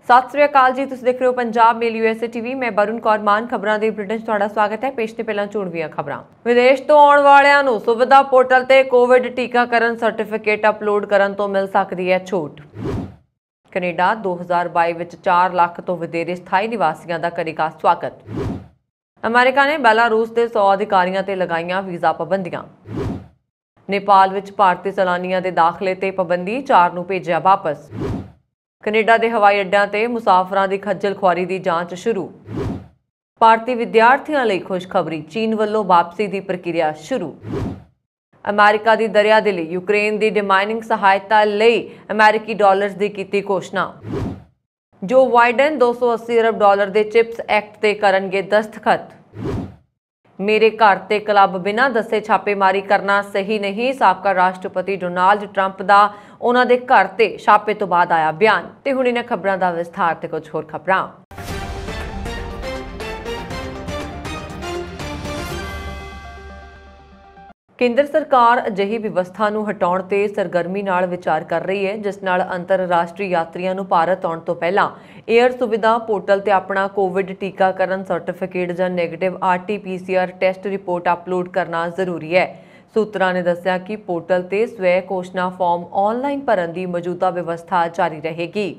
ਸਤਿ ਸ੍ਰੀ ਅਕਾਲ ਜੀ, ਤੁਸੀਂ ਦੇਖ ਰਹੇ ਹੋ ਪੰਜਾਬ ਮੇਲ USA TV। ਮੈਂ ਬरुण कौर मान ਖਬਰਾਂ ਦੇ ਬੁਲੇਟਿਨ 'ਚ ਤੁਹਾਡਾ ਸਵਾਗਤ ਹੈ। ਪੇਸ਼ ਨੇ ਪਹਿਲਾਂ ਚੋਣਵੀਆਂ ਖਬਰਾਂ। ਵਿਦੇਸ਼ ਤੋਂ ਆਉਣ ਵਾਲਿਆਂ ਨੂੰ ਸੁਵਿਧਾ ਪੋਰਟਲ ਤੇ ਕੋਵਿਡ ਟੀਕਾਕਰਨ ਸਰਟੀਫਿਕੇਟ ਅਪਲੋਡ ਕਰਨ ਤੋਂ ਮਿਲ ਸਕਦੀ ਹੈ ਛੂਟ। ਕੈਨੇਡਾ 2022 ਵਿੱਚ 4 ਲੱਖ ਤੋਂ ਵਧੇਰੇ ਸਥਾਈ ਨਿਵਾਸੀਆਂ ਦਾ ਕਰੇਗਾ ਸਵਾਗਤ। ਅਮਰੀਕਾ ਨੇ ਬੈਲਾਰੂਸ ਦੇ 100 ਅਧਿਕਾਰੀਆਂ ਤੇ ਲਗਾਈਆਂ ਵੀਜ਼ਾ ਪਾਬੰਦੀਆਂ। ਨੇਪਾਲ ਵਿੱਚ ਭਾਰਤੀ ਸੈਲਾਨੀਆਂ ਦੇ ਦਾਖਲੇ ਤੇ ਪਾਬੰਦੀ, 4 ਨੂੰ ਭੇਜਿਆ ਵਾਪਸ। ਕੈਨੇਡਾ ਦੇ ਹਵਾਈ ਅੱਡਿਆਂ ਤੇ ਮੁਸਾਫਰਾਂ ਦੀ ਖੱਜਲ ਖੁਆਰੀ ਦੀ ਜਾਂਚ ਸ਼ੁਰੂ। ਭਾਰਤੀ ਵਿਦਿਆਰਥੀਆਂ ਲਈ ਖੁਸ਼ਖਬਰੀ, ਚੀਨ ਵੱਲੋਂ ਵਾਪਸੀ ਦੀ ਪ੍ਰਕਿਰਿਆ ਸ਼ੁਰੂ। ਅਮਰੀਕਾ ਦੀ ਦਰਿਆ ਦੇ ਲਈ ਯੂਕਰੇਨ ਦੀ ਡਿਮਾਈਨਿੰਗ ਸਹਾਇਤਾ ਲਈ ਅਮਰੀਕੀ ਡਾਲਰਸ ਦੀ ਕੀਤੀ ਘੋਸ਼ਣਾ। ਜੋ ਬਾਈਡਨ 280 ਅਰਬ ਡਾਲਰ ਦੇ ਚਿਪਸ ਐਕਟ ਤੇ ਕਰਨਗੇ ਦਸਤਖਤ। ਮੇਰੇ ਘਰ ਤੇ ਕਲੱਬ ਬਿਨਾਂ ਦੱਸੇ ਛਾਪੇਮਾਰੀ ਕਰਨਾ ਸਹੀ ਨਹੀਂ, ਸਾਬਕਾ ਰਾਸ਼ਟਰਪਤੀ ਡੋਨਾਲਡ ਟਰੰਪ ਦਾ ਉਹਨਾਂ ਦੇ ਘਰ ਤੇ ਛਾਪੇ ਤੋਂ ਬਾਅਦ ਆਇਆ ਬਿਆਨ। ਤੇ ਹੁਣ ਇਹਨਾਂ ਖਬਰਾਂ ਦਾ ਵਿਸਥਾਰ ਤੇ ਕੁਝ ਹੋਰ ਖਬਰਾਂ। ਕੇਂਦਰ ਸਰਕਾਰ ਅਜਿਹੀ ਵਿਵਸਥਾ ਨੂੰ ਹਟਾਉਣ ਤੇ ਸਰਗਰਮੀ ਨਾਲ ਵਿਚਾਰ ਕਰ ਰਹੀ ਹੈ, ਜਿਸ ਨਾਲ ਅੰਤਰਰਾਸ਼ਟਰੀ ਯਾਤਰੀਆਂ ਨੂੰ ਭਾਰਤ ਆਉਣ ਤੋਂ ਪਹਿਲਾਂ ਏਅਰ ਸੁਵਿਧਾ ਪੋਰਟਲ ਤੇ ਆਪਣਾ ਕੋਵਿਡ ਟੀਕਾਕਰਨ ਸਰਟੀਫਿਕੇਟ ਜਾਂ negative RT-PCR test report upload ਕਰਨਾ ਜ਼ਰੂਰੀ ਹੈ। ਸੂਤਰਾਂ ਨੇ ਦੱਸਿਆ ਕਿ ਪੋਰਟਲ ਤੇ ਸਵੈ ਘੋਸ਼ਣਾ ਫਾਰਮ ਆਨਲਾਈਨ ਭਰਨ ਦੀ ਮੌਜੂਦਾ ਵਿਵਸਥਾ ਜਾਰੀ ਰਹੇਗੀ।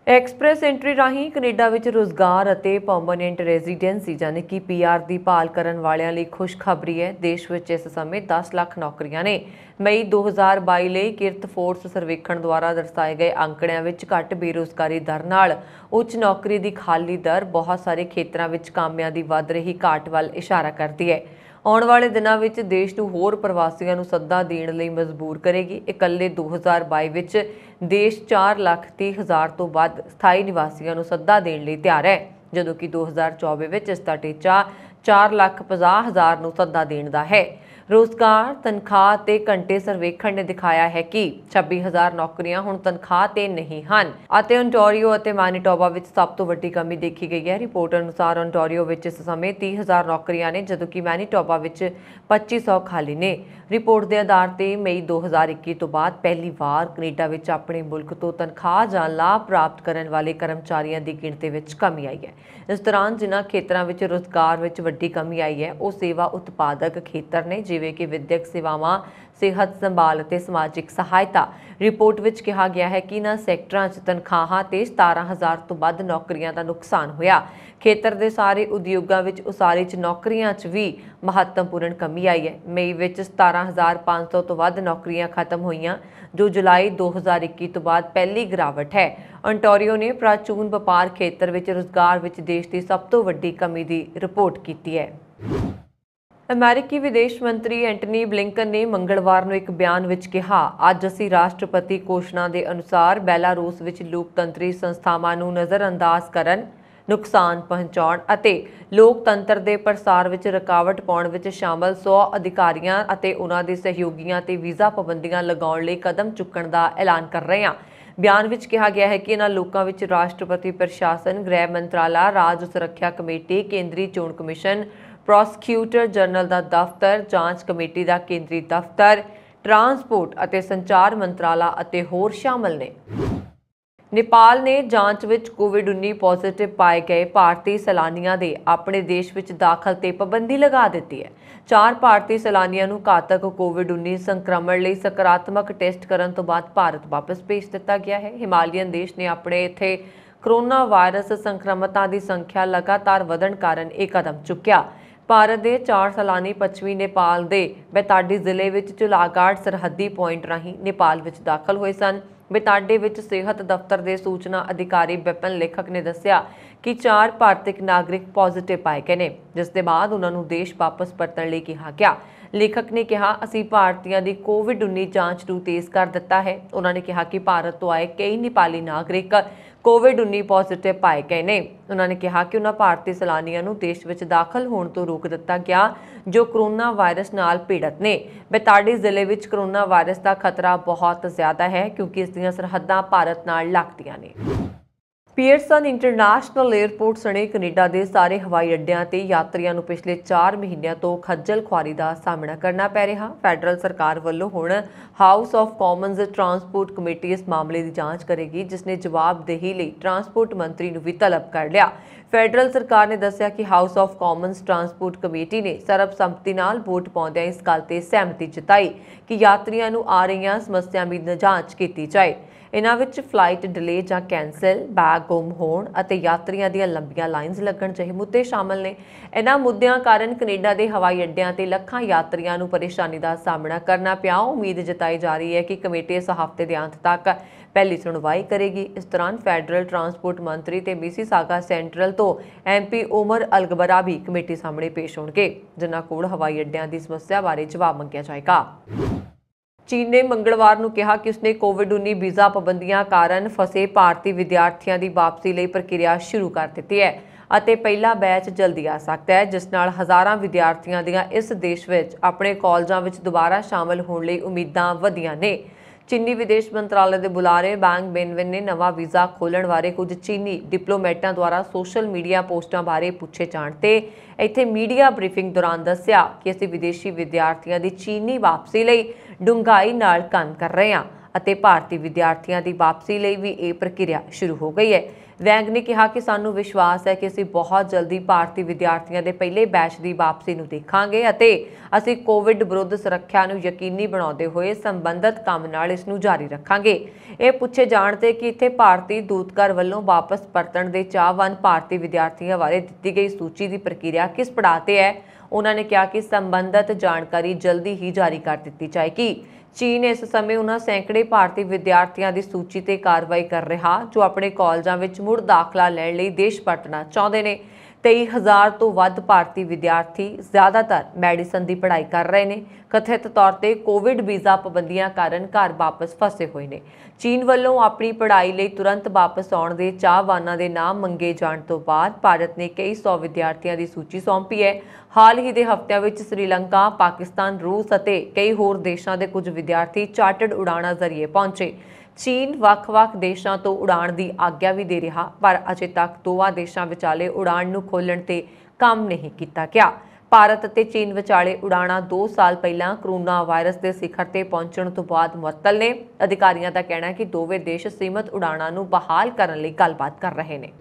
ਐਕਸਪ੍ਰੈਸ ਐਂਟਰੀ ਰਾਹੀਂ ਕੈਨੇਡਾ ਵਿੱਚ ਰੁਜ਼ਗਾਰ ਅਤੇ ਪਰਮਾਨੈਂਟ ਰੈਜ਼ੀਡੈਂਸੀ ਯਾਨੀ ਕਿ PR ਦੀ ਭਾਲ ਕਰਨ ਵਾਲਿਆਂ ਲਈ ਖੁਸ਼ਖਬਰੀ ਹੈ। ਦੇਸ਼ ਵਿੱਚ ਇਸ ਸਮੇਂ 10 ਲੱਖ ਨੌਕਰੀਆਂ ਨੇ। ਮਈ 2022 ਲਈ ਕਿਰਤ ਫੋਰਸ ਸਰਵੇਖਣ ਦੁਆਰਾ ਦਰਸਾਏ ਗਏ ਅੰਕੜਿਆਂ ਵਿੱਚ ਘੱਟ ਬੇਰੁਜ਼ਗਾਰੀ ਦਰ ਨਾਲ ਉੱਚ ਨੌਕਰੀ ਦੀ ਖਾਲੀ ਦਰ ਬਹੁਤ ਸਾਰੇ ਖੇਤਰਾਂ ਵਿੱਚ ਕਾਮਿਆਂ ਦੀ ਵੱਧ ਰਹੀ ਘਾਟ ਵੱਲ ਇਸ਼ਾਰਾ ਕਰਦੀ ਹੈ। ਆਉਣ ਵਾਲੇ ਦਿਨਾਂ ਵਿੱਚ ਦੇਸ਼ ਨੂੰ ਹੋਰ ਪ੍ਰਵਾਸੀਆਂ ਨੂੰ ਸੱਦਾ ਦੇਣ ਲਈ ਮਜਬੂਰ ਕਰੇਗੀ। ਇਕੱਲੇ 2022 ਵਿੱਚ ਦੇਸ਼ 4,30,000 ਤੋਂ ਵੱਧ ਸਥਾਈ ਨਿਵਾਸੀਆਂ ਨੂੰ ਸੱਦਾ ਦੇਣ ਲਈ ਤਿਆਰ ਹੈ, ਜਦੋਂ ਕਿ 2024 ਵਿੱਚ ਇਸ ਦਾ ਟੀਚਾ 4,50,000 ਨੂੰ ਸੱਦਾ ਦੇਣ ਦਾ ਹੈ। ਰੁਜ਼ਗਾਰ, ਤਨਖਾਹ ਤੇ ਘੰਟੇ ਸਰਵੇਖਣ ਨੇ ਦਿਖਾਇਆ ਹੈ ਕਿ 26,000 ਨੌਕਰੀਆਂ ਹੁਣ ਤਨਖਾਹ ਤੇ ਨਹੀਂ ਹਨ ਅਤੇ ਓਨਟਾਰੀਓ ਅਤੇ ਮੈਨੀਟੋਬਾ ਵਿੱਚ ਸਭ ਤੋਂ ਵੱਡੀ ਕਮੀ ਦੇਖੀ ਗਈ ਹੈ। ਰਿਪੋਰਟ ਅਨੁਸਾਰ ਓਨਟਾਰੀਓ ਵਿੱਚ ਇਸ ਸਮੇਂ 30,000 ਨੌਕਰੀਆਂ ਨੇ, ਜਦੋਂ ਕਿ ਮੈਨੀਟੋਬਾ ਵਿੱਚ 2,500 ਖਾਲੀ ਨੇ। ਰਿਪੋਰਟ ਦੇ ਆਧਾਰ ਤੇ ਮਈ 2021 ਤੋਂ ਬਾਅਦ ਪਹਿਲੀ ਵਾਰ ਕੈਨੇਡਾ ਵਿੱਚ ਆਪਣੇ ਮੁਲਕ ਤੋਂ ਤਨਖਾਹ ਜਾਂ ਲਾਭ ਪ੍ਰਾਪਤ ਕਰਨ ਵਾਲੇ ਕਰਮਚਾਰੀਆਂ ਦੀ ਗਿਣਤੀ ਵਿੱਚ ਕਮੀ ਆਈ ਹੈ। ਇਸ ਦੌਰਾਨ ਜਿਨ੍ਹਾਂ ਖੇਤਰਾਂ ਵਿੱਚ ਰੁਜ਼ਗਾਰ ਵਿੱਚ ਵੱਡੀ ਕਮੀ ਆਈ ਹੈ ਉਹ ਸੇਵਾ ਉਤਪਾਦਕ ਖੇਤਰ ਨੇ, ਜਿਵੇਂ ਕਿ ਵਿਦਿਅਕ ਸੇਵਾਵਾਂ, ਸਿਹਤ ਸੰਭਾਲ ਅਤੇ ਸਮਾਜਿਕ ਸਹਾਇਤਾ। ਰਿਪੋਰਟ ਵਿੱਚ ਕਿਹਾ ਗਿਆ ਹੈ ਕਿ ਇਹਨਾਂ ਸੈਕਟਰਾਂ 'ਚ ਤਨਖਾਹਾਂ ਤੇ 17,000 ਤੋਂ ਵੱਧ ਨੌਕਰੀਆਂ ਦਾ ਨੁਕਸਾਨ ਹੋਇਆ। ਖੇਤਰ ਦੇ ਸਾਰੇ ਉਦਯੋਗਾਂ ਵਿੱਚ ਉਸਾਰੀ 'ਚ ਨੌਕਰੀਆਂ 'ਚ ਵੀ ਮਹੱਤਵਪੂਰਨ ਕਮੀ ਆਈ ਹੈ। ਮਈ ਵਿੱਚ 17,500 ਤੋਂ ਵੱਧ ਨੌਕਰੀਆਂ ਖਤਮ ਹੋਈਆਂ, ਜੋ ਜੁਲਾਈ 2021 ਤੋਂ ਬਾਅਦ ਪਹਿਲੀ ਗਿਰਾਵਟ ਹੈ। ਓਨਟਾਰੀਓ ਨੇ ਪ੍ਰਾਚੂਨ ਵਪਾਰ ਖੇਤਰ ਵਿੱਚ ਰੁਜ਼ਗਾਰ ਵਿੱਚ ਦੇਸ਼ ਦੀ ਸਭ ਤੋਂ ਵੱਡੀ ਕਮੀ ਦੀ ਰਿਪੋਰਟ ਕੀਤੀ ਹੈ। ਅਮਰੀਕੀ ਵਿਦੇਸ਼ ਮੰਤਰੀ ਐਂਟਨੀ ਬਲਿੰਕਨ ਨੇ ਮੰਗਲਵਾਰ ਨੂੰ ਇੱਕ ਬਿਆਨ ਵਿੱਚ ਕਿਹਾ, ਅੱਜ ਅਸੀਂ ਰਾਸ਼ਟਰਪਤੀ ਘੋਸ਼ਣਾ ਦੇ ਅਨੁਸਾਰ ਬੈਲਾਰੂਸ ਵਿੱਚ ਲੋਕਤੰਤਰੀ ਸੰਸਥਾਵਾਂ ਨੂੰ ਨਜ਼ਰਅੰਦਾਜ਼ ਕਰਨ, ਨੁਕਸਾਨ ਪਹੁੰਚਾਉਣ ਅਤੇ ਲੋਕਤੰਤਰ ਦੇ ਪ੍ਰਸਾਰ ਵਿੱਚ ਰੁਕਾਵਟ ਪਾਉਣ ਵਿੱਚ ਸ਼ਾਮਲ 100 ਅਧਿਕਾਰੀਆਂ ਅਤੇ ਉਹਨਾਂ ਦੇ ਸਹਿਯੋਗੀਆਂ ਤੇ ਵੀਜ਼ਾ ਪਾਬੰਦੀਆਂ ਲਗਾਉਣ ਲਈ ਕਦਮ ਚੁੱਕਣ ਦਾ ਐਲਾਨ ਕਰ ਰਹੇ ਹਾਂ। ਬਿਆਨ ਵਿੱਚ ਕਿਹਾ ਗਿਆ ਹੈ ਕਿ ਇਹਨਾਂ ਲੋਕਾਂ ਵਿੱਚ ਰਾਸ਼ਟਰਪਤੀ ਪ੍ਰਸ਼ਾਸਨ, ਗ੍ਰਹਿ ਮੰਤਰਾਲਾ, ਰਾਜ ਸੁਰੱਖਿਆ ਕਮੇਟੀ, ਕੇਂਦਰੀ ਚੋਣ ਕਮਿਸ਼ਨ, ਪ੍ਰੋਸੀਕਿਊਟਰ ਜਨਰਲ ਦਾ ਦਫ਼ਤਰ, ਜਾਂਚ ਕਮੇਟੀ ਦਾ ਕੇਂਦਰੀ ਦਫ਼ਤਰ, ਟਰਾਂਸਪੋਰਟ ਅਤੇ ਸੰਚਾਰ ਮੰਤਰਾਲਾ ਅਤੇ ਹੋਰ ਸ਼ਾਮਲ ਨੇ। ਨੇਪਾਲ ਨੇ ਜਾਂਚ ਵਿੱਚ ਕੋਵਿਡ-19 ਪੋਜ਼ਿਟਿਵ ਪਾਏ ਗਏ ਭਾਰਤੀ ਸੈਲਾਨੀਆਂ ਦੇ ਆਪਣੇ ਦੇਸ਼ ਵਿੱਚ ਦਾਖਲ ਤੇ ਪਾਬੰਦੀ ਲਗਾ ਦਿੱਤੀ ਹੈ। 4 ਭਾਰਤੀ ਸੈਲਾਨੀਆਂ ਨੂੰ ਘਾਤਕ ਕੋਵਿਡ-19 ਸੰਕਰਮਣ ਲਈ ਸਕਾਰਾਤਮਕ ਟੈਸਟ ਕਰਨ ਤੋਂ ਬਾਅਦ ਭਾਰਤ ਵਾਪਸ ਭੇਜ ਦਿੱਤਾ ਗਿਆ ਹੈ। ਹਿਮਾਲੀਅਨ ਦੇਸ਼ ਨੇ ਆਪਣੇ ਇੱਥੇ ਕੋਰੋਨਾ ਵਾਇਰਸ ਸੰਕਰਮਤਾਂ ਦੀ ਸੰਖਿਆ ਲਗਾਤਾਰ ਵਧਣ ਕਾਰਨ ਇਹ ਕਦਮ ਚੁੱਕਿਆ। ਭਾਰਤ ਦੇ 4 ਸੈਲਾਨੀ ਪੱਛਮੀ ਨੇਪਾਲ ਦੇ ਬੇਤਾਡੀ ਜ਼ਿਲ੍ਹੇ ਵਿੱਚ ਚੁਲਾਗਾੜ ਸਰਹੱਦੀ ਪੁਆਇੰਟ ਰਾਹੀਂ ਨੇਪਾਲ ਵਿੱਚ ਦਾਖਲ ਹੋਏ ਸਨ। ਬੇਤਾਡੇ ਵਿੱਚ ਸਿਹਤ ਦਫ਼ਤਰ ਦੇ ਸੂਚਨਾ ਅਧਿਕਾਰੀ ਵਿਪਨ ਲੇਖਕ ਨੇ ਦੱਸਿਆ ਕਿ 4 ਭਾਰਤੀ ਨਾਗਰਿਕ ਪੋਜ਼ਿਟਿਵ ਪਾਏ ਗਏ ਨੇ, ਜਿਸ ਦੇ ਬਾਅਦ ਉਹਨਾਂ ਨੂੰ ਦੇਸ਼ ਵਾਪਸ ਪਰਤਣ ਲਈ ਕਿਹਾ ਗਿਆ। ਲੇਖਕ ਨੇ ਕਿਹਾ, ਅਸੀਂ ਭਾਰਤੀਆਂ ਦੀ ਕੋਵਿਡ-19 ਜਾਂਚ ਨੂੰ ਤੇਜ਼ ਕਰ ਦਿੱਤਾ ਹੈ। ਉਹਨਾਂ ਨੇ ਕਿਹਾ ਕਿ ਭਾਰਤ ਤੋਂ ਆਏ ਕਈ ਨੇਪਾਲੀ ਨਾਗਰਿਕ ਕੋਵਿਡ-19 ਪੋਜ਼ਿਟਿਵ ਪਾਏ ਗਏ ਨੇ। ਉਹਨਾਂ ਨੇ ਕਿਹਾ ਕਿ ਉਹਨਾਂ ਭਾਰਤੀ ਸੈਲਾਨੀਆਂ ਨੂੰ ਦੇਸ਼ ਵਿੱਚ ਦਾਖਲ ਹੋਣ ਤੋਂ ਰੋਕ ਦਿੱਤਾ ਗਿਆ ਜੋ ਕੋਰੋਨਾ ਵਾਇਰਸ ਨਾਲ ਪੀੜਤ ਨੇ। ਬੇਤਾਡੀ ਜ਼ਿਲ੍ਹੇ ਵਿੱਚ ਕੋਰੋਨਾ ਵਾਇਰਸ ਦਾ ਖਤਰਾ ਬਹੁਤ ਜ਼ਿਆਦਾ ਹੈ ਕਿਉਂਕਿ ਇਸ ਦੀਆਂ ਸਰਹੱਦਾਂ ਭਾਰਤ ਨਾਲ ਲੱਗਦੀਆਂ ਨੇ। ਪੀਅਰਸਨ ਇੰਟਰਨੈਸ਼ਨਲ 에ਅਰਪੋਰਟ ਸਣੇ ਕੈਨੇਡਾ ਦੇ ਸਾਰੇ ਹਵਾਈ ਅੱਡਿਆਂ ਤੇ ਯਾਤਰੀਆਂ ਨੂੰ ਪਿਛਲੇ 4 ਮਹੀਨਿਆਂ ਤੋਂ ਖੱਜਲ ਖੁਆਰੀ ਦਾ ਸਾਹਮਣਾ ਕਰਨਾ ਪੈ ਰਿਹਾ। ਫੈਡਰਲ ਸਰਕਾਰ ਵੱਲੋਂ ਹੁਣ house of Commons transport committee ਇਸ ਮਾਮਲੇ ਦੀ ਜਾਂਚ ਕਰੇਗੀ, ਜਿਸ ਨੇ ਜਵਾਬਦੇਹੀ ਲਈ ਟਰਾਂਸਪੋਰਟ ਮੰਤਰੀ ਨੂੰ ਵੀ ਤਲਬ ਕਰ ਲਿਆ। ਫੈਡਰਲ ਸਰਕਾਰ ਨੇ ਦੱਸਿਆ ਕਿ house of Commons transport committee ਨੇ ਸਰਬਸੰਮਤੀ ਨਾਲ ਵੋਟ ਪਾਉਂਦਿਆਂ ਇਸ ਗੱਲ ਤੇ ਸਹਿਮਤੀ ਜਤਾਈ ਕਿ ਯਾਤਰੀਆਂ ਨੂੰ ਆ ਰਹੀਆਂ ਸਮੱਸਿਆਵਾਂ ਦੀ ਜਾਂਚ ਕੀਤੀ ਜਾਏ। ਇਨ੍ਹਾਂ ਵਿੱਚ ਫਲਾਈਟ ਡਿਲੇ ਜਾਂ ਕੈਂਸਲ, ਬੈਗ ਗੁੰਮ ਹੋਣ ਅਤੇ ਯਾਤਰੀਆਂ ਦੀਆਂ ਲੰਬੀਆਂ ਲਾਈਨਸ ਲੱਗਣ ਜਿਹੇ ਮੁੱਦੇ ਸ਼ਾਮਲ ਨੇ। ਇਨ੍ਹਾਂ ਮੁੱਦਿਆਂ ਕਾਰਨ ਕੈਨੇਡਾ ਦੇ ਹਵਾਈ ਅੱਡਿਆਂ ਤੇ ਲੱਖਾਂ ਯਾਤਰੀਆਂ ਨੂੰ ਪਰੇਸ਼ਾਨੀ ਦਾ ਸਾਹਮਣਾ ਕਰਨਾ ਪਿਆ। ਉਮੀਦ ਜਤਾਈ ਜਾ ਰਹੀ ਹੈ ਕਿ ਕਮੇਟੀ ਇਸ ਹਫ਼ਤੇ ਦੇ ਅੰਤ ਤੱਕ ਪਹਿਲੀ ਸੁਣਵਾਈ ਕਰੇਗੀ। ਇਸ ਦੌਰਾਨ ਫੈਡਰਲ ਟਰਾਂਸਪੋਰਟ ਮੰਤਰੀ ਤੇ ਮਿਸੀਸਾਗਾ ਸੈਂਟਰਲ ਤੋਂ MP ਉਮਰ ਅਲਗਬਰਾ ਵੀ ਕਮੇਟੀ ਸਾਹਮਣੇ ਪੇਸ਼ ਹੋਣਗੇ, ਜਿਨ੍ਹਾਂ ਕੋਲ ਹਵਾਈ ਅੱਡਿਆਂ ਦੀ ਸਮੱਸਿਆ ਬਾਰੇ ਜਵਾਬ ਮੰਗਿਆ ਜਾਏਗਾ। ਚੀਨ ਨੇ ਮੰਗਲਵਾਰ ਨੂੰ ਕਿਹਾ ਕਿ ਉਸਨੇ ਕੋਵਿਡ-19 ਵੀਜ਼ਾ ਪਾਬੰਦੀਆਂ ਕਾਰਨ ਫਸੇ ਭਾਰਤੀ ਵਿਦਿਆਰਥੀਆਂ ਦੀ ਵਾਪਸੀ ਲਈ ਪ੍ਰਕਿਰਿਆ ਸ਼ੁਰੂ ਕਰ ਦਿੱਤੀ ਹੈ ਅਤੇ ਪਹਿਲਾ ਬੈਚ ਜਲਦੀ ਆ ਸਕਦਾ ਹੈ, ਜਿਸ ਨਾਲ ਹਜ਼ਾਰਾਂ ਵਿਦਿਆਰਥੀਆਂ ਦੀਆਂ ਇਸ ਦੇਸ਼ ਵਿੱਚ ਆਪਣੇ ਕਾਲਜਾਂ ਵਿੱਚ ਦੁਬਾਰਾ ਸ਼ਾਮਲ ਹੋਣ ਲਈ ਉਮੀਦਾਂ ਵਧੀਆਂ ਨੇ। ਚੀਨੀ ਵਿਦੇਸ਼ ਮੰਤਰਾਲੇ ਦੇ ਬੁਲਾਰੇ ਵਾਂਗ ਬਿਨਵਿਨ ਨੇ ਨਵਾਂ ਵੀਜ਼ਾ ਖੋਲ੍ਹਣ ਬਾਰੇ ਕੁਝ ਚੀਨੀ ਡਿਪਲੋਮੈਟਾਂ ਦੁਆਰਾ ਸੋਸ਼ਲ ਮੀਡੀਆ ਪੋਸਟਾਂ ਬਾਰੇ ਪੁੱਛੇ ਜਾਣ ਤੇ ਇੱਥੇ ਮੀਡੀਆ ਬਰੀਫਿੰਗ ਦੌਰਾਨ ਦੱਸਿਆ ਕਿ ਅਸੀਂ ਵਿਦੇਸ਼ੀ ਵਿਦਿਆਰਥੀਆਂ ਦੀ ਚੀਨੀ ਵਾਪਸੀ ਲਈ ਡੂੰਘਾਈ ਨਾਲ ਕੰਮ ਕਰ ਰਹੇ ਹਾਂ ਅਤੇ ਭਾਰਤੀ ਵਿਦਿਆਰਥੀਆਂ ਦੀ ਵਾਪਸੀ ਲਈ ਵੀ ਇਹ ਪ੍ਰਕਿਰਿਆ ਸ਼ੁਰੂ ਹੋ ਗਈ ਹੈ। ਵੈਂਗ ਨੇ ਕਿਹਾ ਕਿ ਸਾਨੂੰ ਵਿਸ਼ਵਾਸ ਹੈ ਕਿ ਅਸੀਂ ਬਹੁਤ ਜਲਦੀ ਭਾਰਤੀ ਵਿਦਿਆਰਥੀਆਂ ਦੇ ਪਹਿਲੇ ਬੈਚ ਦੀ ਵਾਪਸੀ ਨੂੰ ਦੇਖਾਂਗੇ ਅਤੇ ਅਸੀਂ ਕੋਵਿਡ ਵਿਰੁੱਧ ਸੁਰੱਖਿਆ ਨੂੰ ਯਕੀਨੀ ਬਣਾਉਂਦੇ ਹੋਏ ਸੰਬੰਧਿਤ ਕੰਮ ਨਾਲ ਇਸ ਨੂੰ ਜਾਰੀ ਰੱਖਾਂਗੇ। ਇਹ ਪੁੱਛੇ ਜਾਣ ਤੇ ਕਿ ਇੱਥੇ ਭਾਰਤੀ ਦੂਤਘਰ ਵੱਲੋਂ ਵਾਪਸ ਪਰਤਣ ਦੇ ਚਾਹਵਾਨ ਭਾਰਤੀ ਵਿਦਿਆਰਥੀਆਂ ਬਾਰੇ ਦਿੱਤੀ ਗਈ ਸੂਚੀ ਦੀ ਪ੍ਰਕਿਰਿਆ ਕਿਸ ਪੜਾਅ ਤੇ ਹੈ, ਉਹਨਾਂ ਨੇ ਕਿਹਾ ਕਿ ਸੰਬੰਧਿਤ ਜਾਣਕਾਰੀ ਜਲਦੀ ਹੀ ਜਾਰੀ ਕਰ ਦਿੱਤੀ ਜਾਏਗੀ। ਚੀਨ ਇਸ ਸਮੇਂ ਉਹਨਾਂ ਸੈਂਕੜੇ ਭਾਰਤੀ ਵਿਦਿਆਰਥੀਆਂ ਦੀ ਸੂਚੀ ਤੇ ਕਾਰਵਾਈ ਕਰ ਰਿਹਾ ਜੋ ਆਪਣੇ ਕਾਲਜਾਂ ਵਿੱਚ ਮੁੜ ਦਾਖਲਾ ਲੈਣ ਲਈ ਦੇਸ਼ ਪਰਤਣਾ ਚਾਹੁੰਦੇ ਨੇ। 23,000 ਤੋਂ ਵੱਧ ਭਾਰਤੀ ਵਿਦਿਆਰਥੀ ਜ਼ਿਆਦਾਤਰ ਮੈਡੀਸਨ ਦੀ ਪੜ੍ਹਾਈ ਕਰ ਰਹੇ ਨੇ, ਕਥਿਤ ਤੌਰ ਤੇ ਕੋਵਿਡ ਵੀਜ਼ਾ ਪਾਬੰਦੀਆਂ ਕਾਰਨ ਘਰ ਵਾਪਸ ਫਸੇ ਹੋਏ ਨੇ। ਚੀਨ ਵੱਲੋਂ ਆਪਣੀ ਪੜ੍ਹਾਈ ਲਈ ਤੁਰੰਤ ਵਾਪਸ ਆਉਣ ਦੇ ਚਾਹਵਾਨਾਂ ਦੇ ਨਾਮ ਮੰਗੇ ਜਾਣ ਤੋਂ ਬਾਅਦ ਭਾਰਤ ਨੇ ਕਈ 100 ਵਿਦਿਆਰਥੀਆਂ ਦੀ ਸੂਚੀ ਸੌਂਪੀ ਹੈ। ਹਾਲ ਹੀ ਦੇ ਹਫ਼ਤਿਆਂ ਵਿੱਚ ਸ੍ਰੀਲੰਕਾ, ਪਾਕਿਸਤਾਨ, ਰੂਸ ਅਤੇ ਕਈ ਹੋਰ ਦੇਸ਼ਾਂ ਦੇ ਕੁਝ ਵਿਦਿਆਰਥੀ ਚਾਰਟਰਡ ਉਡਾਣਾਂ ਜ਼ਰੀਏ ਪਹੁੰਚੇ। ਚੀਨ ਵੱਖ-ਵੱਖ ਦੇਸ਼ਾਂ ਤੋਂ ਉਡਾਣ ਦੀ ਆਗਿਆ ਵੀ ਦੇ ਰਿਹਾ, ਪਰ ਅਜੇ ਤੱਕ ਦੋਵਾਂ ਦੇਸ਼ਾਂ ਵਿਚਾਲੇ ਉਡਾਣ ਨੂੰ ਖੋਲ੍ਹਣ ਤੇ ਕੰਮ ਨਹੀਂ ਕੀਤਾ ਗਿਆ। ਭਾਰਤ ਅਤੇ ਚੀਨ ਵਿਚਾਲੇ ਉਡਾਣਾਂ 2 ਸਾਲ ਪਹਿਲਾਂ ਕਰੋਨਾ ਵਾਇਰਸ ਦੇ ਸਿਖਰ ਤੇ ਪਹੁੰਚਣ ਤੋਂ ਬਾਅਦ ਮੁਅੱਤਲ ਨੇ। ਅਧਿਕਾਰੀਆਂ ਦਾ ਕਹਿਣਾ ਹੈ ਕਿ ਦੋਵੇਂ ਦੇਸ਼ ਸੀਮਤ ਉਡਾਣਾਂ ਨੂੰ ਬਹਾਲ ਕਰਨ ਲਈ ਗੱਲਬਾਤ ਕਰ ਰਹੇ ਨੇ।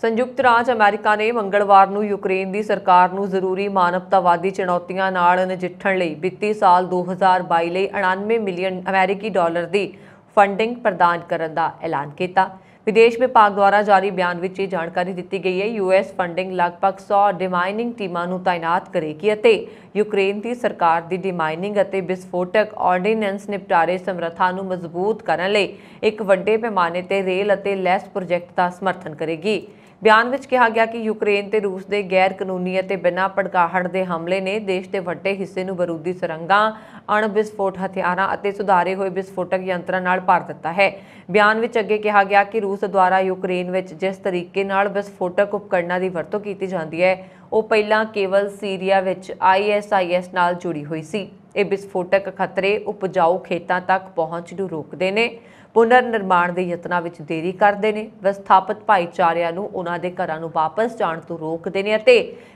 ਸੰਯੁਕਤ ਰਾਜ ਅਮਰੀਕਾ ਨੇ ਮੰਗਲਵਾਰ ਨੂੰ ਯੂਕਰੇਨ ਦੀ ਸਰਕਾਰ ਨੂੰ ਜ਼ਰੂਰੀ ਮਾਨਵਤਾਵਾਦੀ ਚੁਣੌਤੀਆਂ ਨਾਲ ਨਜਿੱਠਣ ਲਈ ਵਿੱਤੀ ਸਾਲ 2022 ਲਈ 99 ਮਿਲੀਅਨ ਅਮਰੀਕੀ ਡਾਲਰ ਦੀ ਫੰਡਿੰਗ ਪ੍ਰਦਾਨ ਕਰਨ ਦਾ ਐਲਾਨ ਕੀਤਾ। ਵਿਦੇਸ਼ ਵਿਭਾਗ ਦੁਆਰਾ ਜਾਰੀ ਬਿਆਨ ਵਿੱਚ ਇਹ ਜਾਣਕਾਰੀ ਦਿੱਤੀ ਗਈ ਹੈ। US ਫੰਡਿੰਗ ਲਗਭਗ 100 ਡਿਮਾਈਨਿੰਗ ਟੀਮਾਂ ਨੂੰ ਤਾਇਨਾਤ ਕਰੇਗੀ ਅਤੇ ਯੂਕਰੇਨ ਦੀ ਸਰਕਾਰ ਦੀ ਡਿਮਾਈਨਿੰਗ ਅਤੇ ਵਿਸਫੋਟਕ ਆਰਡੀਨੈਂਸ ਨਿਪਟਾਰੇ ਸਮਰੱਥਾ ਨੂੰ ਮਜ਼ਬੂਤ ਕਰਨ ਲਈ ਇੱਕ ਵੱਡੇ ਪੈਮਾਨੇ ਤੇ ਰੇਲ ਅਤੇ ਲੈਸ ਪ੍ਰੋਜੈਕਟ ਦਾ ਸਮਰਥਨ ਕਰੇਗੀ। ਬਿਆਨ ਵਿੱਚ ਕਿਹਾ ਗਿਆ ਕਿ ਯੂਕਰੇਨ ਤੇ ਰੂਸ ਦੇ ਗੈਰ ਕਾਨੂੰਨੀ ਅਤੇ ਬਿਨਾਂ ਭੜਕਾਹਟ ਦੇ ਹਮਲੇ ਨੇ ਦੇਸ਼ ਦੇ ਵੱਡੇ ਹਿੱਸੇ ਨੂੰ ਬਾਰੂਦੀ ਸੁਰੰਗਾਂ, ਅਣ ਵਿਸਫੋਟ ਹਥਿਆਰਾਂ ਅਤੇ ਸੁਧਾਰੇ ਹੋਏ ਵਿਸਫੋਟਕ ਯੰਤਰਾਂ ਨਾਲ ਭਰ ਦਿੱਤਾ ਹੈ। ਬਿਆਨ ਵਿੱਚ ਅੱਗੇ ਕਿਹਾ ਗਿਆ ਕਿ ਰੂਸ ਦੁਆਰਾ ਯੂਕਰੇਨ ਵਿੱਚ ਜਿਸ ਤਰੀਕੇ ਨਾਲ ਵਿਸਫੋਟਕ ਉਪਕਰਨਾਂ ਦੀ ਵਰਤੋਂ ਕੀਤੀ ਜਾਂਦੀ ਹੈ, ਉਹ ਪਹਿਲਾਂ ਕੇਵਲ ਸੀਰੀਆ ਵਿੱਚ ISIS ਨਾਲ ਜੁੜੀ ਹੋਈ ਸੀ। ਇਹ ਵਿਸਫੋਟਕ ਖਤਰੇ ਉਪਜਾਊ ਖੇਤਾਂ ਤੱਕ ਪਹੁੰਚ ਨੂੰ ਰੋਕਦੇ ਨੇ, ਪੁਨਰ ਨਿਰਮਾਣ ਦੇ ਯਤਨਾਂ ਵਿੱਚ ਦੇਰੀ ਕਰਦੇ ਨੇ, ਵਿਸਥਾਪਿਤ ਭਾਈਚਾਰਿਆਂ ਨੂੰ ਉਹਨਾਂ ਦੇ ਘਰਾਂ ਨੂੰ ਵਾਪਸ ਜਾਣ ਤੋਂ ਰੋਕਦੇ ਨੇ ਅਤੇ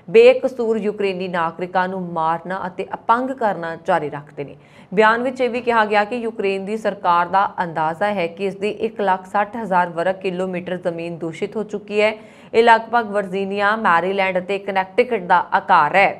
ਬੇਕਸੂਰ ਯੂਕਰੇਨੀ ਨਾਗਰਿਕਾਂ ਨੂੰ ਮਾਰਨਾ ਅਤੇ ਅਪੰਗ ਕਰਨਾ ਜਾਰੀ ਰੱਖਦੇ ਨੇ। ਬਿਆਨ ਵਿੱਚ ਇਹ ਵੀ ਕਿਹਾ ਗਿਆ ਕਿ ਯੂਕਰੇਨ ਦੀ ਸਰਕਾਰ ਦਾ ਅੰਦਾਜ਼ਾ ਹੈ ਕਿ ਇਸ ਦੀ 1,60,000 ਵਰਗ ਕਿਲੋਮੀਟਰ ਜ਼ਮੀਨ ਦੂਸ਼ਿਤ ਹੋ ਚੁੱਕੀ ਹੈ। ਇਹ ਲਗਭਗ ਵਰਜੀਨੀਆ, ਮੈਰੀਲੈਂਡ ਅਤੇ ਕਨੈਕਟਿਕਟ ਦਾ ਆਕਾਰ ਹੈ।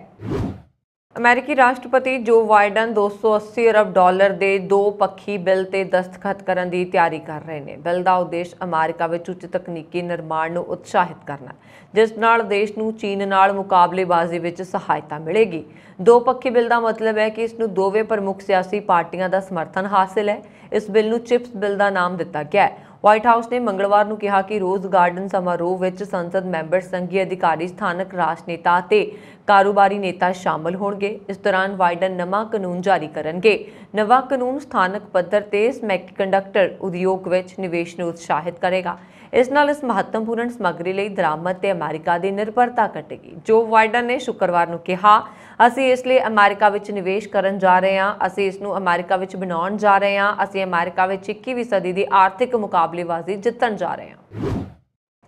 ਅਮਰੀਕੀ ਰਾਸ਼ਟਰਪਤੀ ਜੋ ਬਾਈਡਨ 280 ਅਰਬ ਡਾਲਰ ਦੇ 2-ਪੱਖੀ ਬਿੱਲ ਤੇ ਦਸਤਖਤ ਕਰਨ ਦੀ ਤਿਆਰੀ ਕਰ ਰਹੇ ਨੇ। ਬਿੱਲ ਦਾ ਉਦੇਸ਼ ਅਮਰੀਕਾ ਵਿੱਚ ਉੱਚ ਤਕਨੀਕੀ ਨਿਰਮਾਣ ਨੂੰ ਉਤਸ਼ਾਹਿਤ ਕਰਨਾ, ਜਿਸ ਨਾਲ ਦੇਸ਼ ਨੂੰ ਚੀਨ ਨਾਲ ਮੁਕਾਬਲੇਬਾਜ਼ੀ ਵਿੱਚ ਸਹਾਇਤਾ ਮਿਲੇਗੀ। 2-ਪੱਖੀ ਬਿੱਲ ਦਾ ਮਤਲਬ ਹੈ ਕਿ ਇਸ ਨੂੰ ਦੋਵੇਂ ਪ੍ਰਮੁੱਖ ਸਿਆਸੀ ਪਾਰਟੀਆਂ ਦਾ ਸਮਰਥਨ ਹਾਸਿਲ ਹੈ। ਇਸ ਬਿੱਲ ਨੂੰ ਚਿਪਸ ਬਿੱਲ ਦਾ ਨਾਮ ਦਿੱਤਾ ਗਿਆ ਹੈ। ਵਾਈਟ ਹਾਊਸ ਨੇ ਮੰਗਲਵਾਰ ਨੂੰ ਕਿਹਾ ਕਿ ਰੋਜ਼ ਗਾਰਡਨ ਸਮਾਰੋਹ ਵਿੱਚ ਸੰਸਦ ਮੈਂਬਰ, ਸੰਘੀ ਅਧਿਕਾਰੀ, ਸਥਾਨਕ ਰਾਜਨੇਤਾ ਅਤੇ ਕਾਰੋਬਾਰੀ ਨੇਤਾ ਸ਼ਾਮਲ ਹੋਣਗੇ। ਇਸ ਦੌਰਾਨ ਬਾਈਡਨ ਨਵਾਂ ਕਾਨੂੰਨ ਜਾਰੀ ਕਰਨਗੇ। ਨਵਾਂ ਕਾਨੂੰਨ ਸਥਾਨਕ ਪੱਧਰ ਤੇ ਸੈਮੀਕੰਡਕਟਰ ਉਦਯੋਗ ਵਿੱਚ ਨਿਵੇਸ਼ ਨੂੰ ਉਤਸ਼ਾਹਿਤ ਕਰੇਗਾ। ਇਸ ਨਾਲ ਇਸ ਮਹੱਤਵਪੂਰਨ ਸਮੱਗਰੀ ਲਈ ਦਰਾਮਦ ਤੇ ਅਮਰੀਕਾ ਦੀ ਨਿਰਭਰਤਾ ਘਟੇਗੀ। ਜੋ ਬਾਈਡਨ ਨੇ ਸ਼ੁੱਕਰਵਾਰ ਨੂੰ ਕਿਹਾ, ਅਸੀਂ ਇਸ ਲਈ ਅਮਰੀਕਾ ਵਿੱਚ ਨਿਵੇਸ਼ ਕਰਨ ਜਾ ਰਹੇ ਹਾਂ, ਅਸੀਂ ਇਸ ਨੂੰ ਅਮਰੀਕਾ ਵਿੱਚ ਬਣਾਉਣ ਜਾ ਰਹੇ ਹਾਂ, ਅਸੀਂ ਅਮਰੀਕਾ ਵਿੱਚ 21ਵੀਂ ਸਦੀ ਦੀ ਆਰਥਿਕ ਮੁਕਾਬਲੇਬਾਜ਼ੀ ਜਿੱਤਣ ਜਾ ਰਹੇ ਹਾਂ।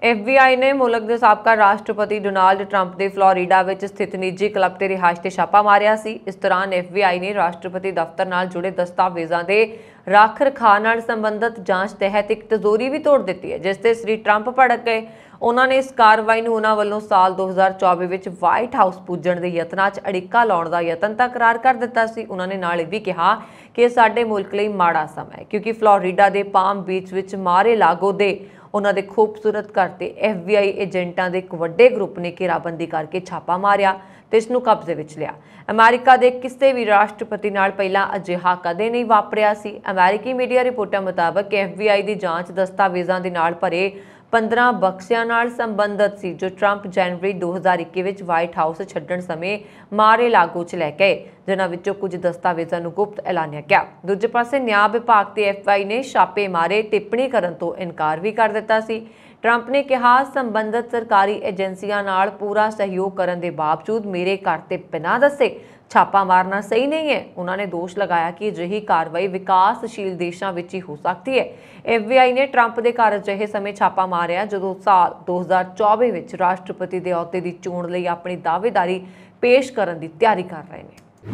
FBI ਨੇ ਮੁਲਕ ਦੇ ਸਾਬਕਾ ਰਾਸ਼ਟਰਪਤੀ ਡੋਨਾਲਡ ਟਰੰਪ ਦੇ ਫਲੋਰੀਡਾ ਵਿੱਚ ਸਥਿਤ ਨਿੱਜੀ ਕਲੱਬ ਤੇ ਰਿਹਾਇਸ਼ ਤੇ ਛਾਪਾ ਮਾਰਿਆ ਸੀ। ਇਸ ਦੌਰਾਨ FBI ਨੇ ਰਾਸ਼ਟਰਪਤੀ ਦਫ਼ਤਰ ਨਾਲ ਜੁੜੇ ਦਸਤਾਵੇਜ਼ਾਂ ਦੇ ਰੱਖ ਰਖਾਅ ਨਾਲ ਸੰਬੰਧਿਤ ਜਾਂਚ ਤਹਿਤ ਇੱਕ ਤਿਜੋਰੀ ਵੀ ਤੋੜ ਦਿੱਤੀ ਹੈ, ਜਿਸ ਤੇ ਸ੍ਰੀ ਟਰੰਪ ਭੜਕ ਗਏ। ਉਹਨਾਂ ਨੇ ਇਸ ਕਾਰਵਾਈ ਨੂੰ ਉਹਨਾਂ ਵੱਲੋਂ ਸਾਲ 2024 ਵਿੱਚ ਵਾਈਟ ਹਾਊਸ ਪੁੱਜਣ ਦੇ ਯਤਨਾਂ 'ਚ ਅੜਿੱਕਾ ਲਾਉਣ ਦਾ ਯਤਨ ਤਾਂ ਕਰਾਰ ਕਰ ਦਿੱਤਾ ਸੀ। ਉਹਨਾਂ ਨੇ ਨਾਲ ਇਹ ਵੀ ਕਿਹਾ ਕਿ ਇਹ ਸਾਡੇ ਮੁਲਕ ਲਈ ਮਾੜਾ ਸਮਾਂ ਹੈ, ਕਿਉਂਕਿ ਫਲੋਰੀਡਾ ਦੇ ਪਾਮ ਬੀਚ ਵਿੱਚ ਮਾਰੇ-ਲਾਗੋ ਦੇ ਉਹਨਾਂ ਦੇ ਖੂਬਸੂਰਤ ਘਰ ਤੇ FBI ਏਜੰਟਾਂ ਦੇ ਇੱਕ ਵੱਡੇ ਗਰੁੱਪ ਨੇ ਘੇਰਾਬੰਦੀ ਕਰਕੇ ਛਾਪਾ ਮਾਰਿਆ ਤੇ ਇਸ ਨੂੰ ਕਬਜ਼ੇ ਵਿੱਚ ਲਿਆ। ਅਮਰੀਕਾ ਦੇ ਕਿਸੇ ਵੀ ਰਾਸ਼ਟਰਪਤੀ ਨਾਲ ਪਹਿਲਾਂ ਅਜਿਹਾ ਕਦੇ ਨਹੀਂ ਵਾਪਰਿਆ ਸੀ। ਅਮਰੀਕੀ ਮੀਡੀਆ ਰਿਪੋਰਟਾਂ ਮੁਤਾਬਕ FBI ਦੀ ਜਾਂਚ ਦਸਤਾਵੇਜ਼ਾਂ ਦੇ ਨਾਲ ਭਰੇ 15 ਬਕਸਿਆਂ ਨਾਲ ਸੰਬੰਧਿਤ ਸੀ, ਜੋ ਟਰੰਪ ਜਨਵਰੀ 2021 ਵਿੱਚ ਵਾਈਟ ਹਾਊਸ ਛੱਡਣ ਸਮੇਂ ਮਾਰੇ-ਲਾਗੋ 'ਚ ਲੈ ਗਏ, ਜਿਨ੍ਹਾਂ ਵਿੱਚੋਂ ਕੁਝ ਦਸਤਾਵੇਜ਼ਾਂ ਨੂੰ ਗੁਪਤ ਐਲਾਨਿਆ ਗਿਆ। ਦੂਜੇ ਪਾਸੇ ਨਿਆਂ ਵਿਭਾਗ ਤੇ FBI ਨੇ ਛਾਪੇ ਮਾਰੇ ਟਿੱਪਣੀ ਕਰਨ ਤੋਂ ਇਨਕਾਰ ਵੀ ਕਰ ਦਿੱਤਾ ਸੀ। ਟਰੰਪ ਨੇ ਕਿਹਾ, ਸੰਬੰਧਿਤ ਸਰਕਾਰੀ ਏਜੰਸੀਆਂ ਨਾਲ ਪੂਰਾ ਸਹਿਯੋਗ ਕਰਨ ਦੇ ਬਾਵਜੂਦ ਮੇਰੇ ਘਰ ਤੇ ਬਿਨਾਂ ਦੱਸੇ ਛਾਪਾ ਮਾਰਨਾ ਸਹੀ ਨਹੀਂ ਹੈ। ਉਹਨਾਂ ਨੇ ਦੋਸ਼ ਲਗਾਇਆ ਕਿ ਅਜਿਹੀ ਕਾਰਵਾਈ ਵਿਕਾਸਸ਼ੀਲ ਦੇਸ਼ਾਂ ਵਿੱਚ ਹੀ ਹੋ ਸਕਦੀ ਹੈ। FBI ਨੇ ਟਰੰਪ ਦੇ ਘਰ ਅਜਿਹੇ ਸਮੇਂ ਛਾਪਾ ਮਾਰਿਆ ਜਦੋਂ ਸਾਲ 2024 ਵਿੱਚ ਰਾਸ਼ਟਰਪਤੀ ਦੇ ਅਹੁਦੇ ਦੀ ਚੋਣ ਲਈ ਆਪਣੀ ਦਾਅਵੇਦਾਰੀ ਪੇਸ਼ ਕਰਨ ਦੀ ਤਿਆਰੀ ਕਰ ਰਹੇ ਨੇ।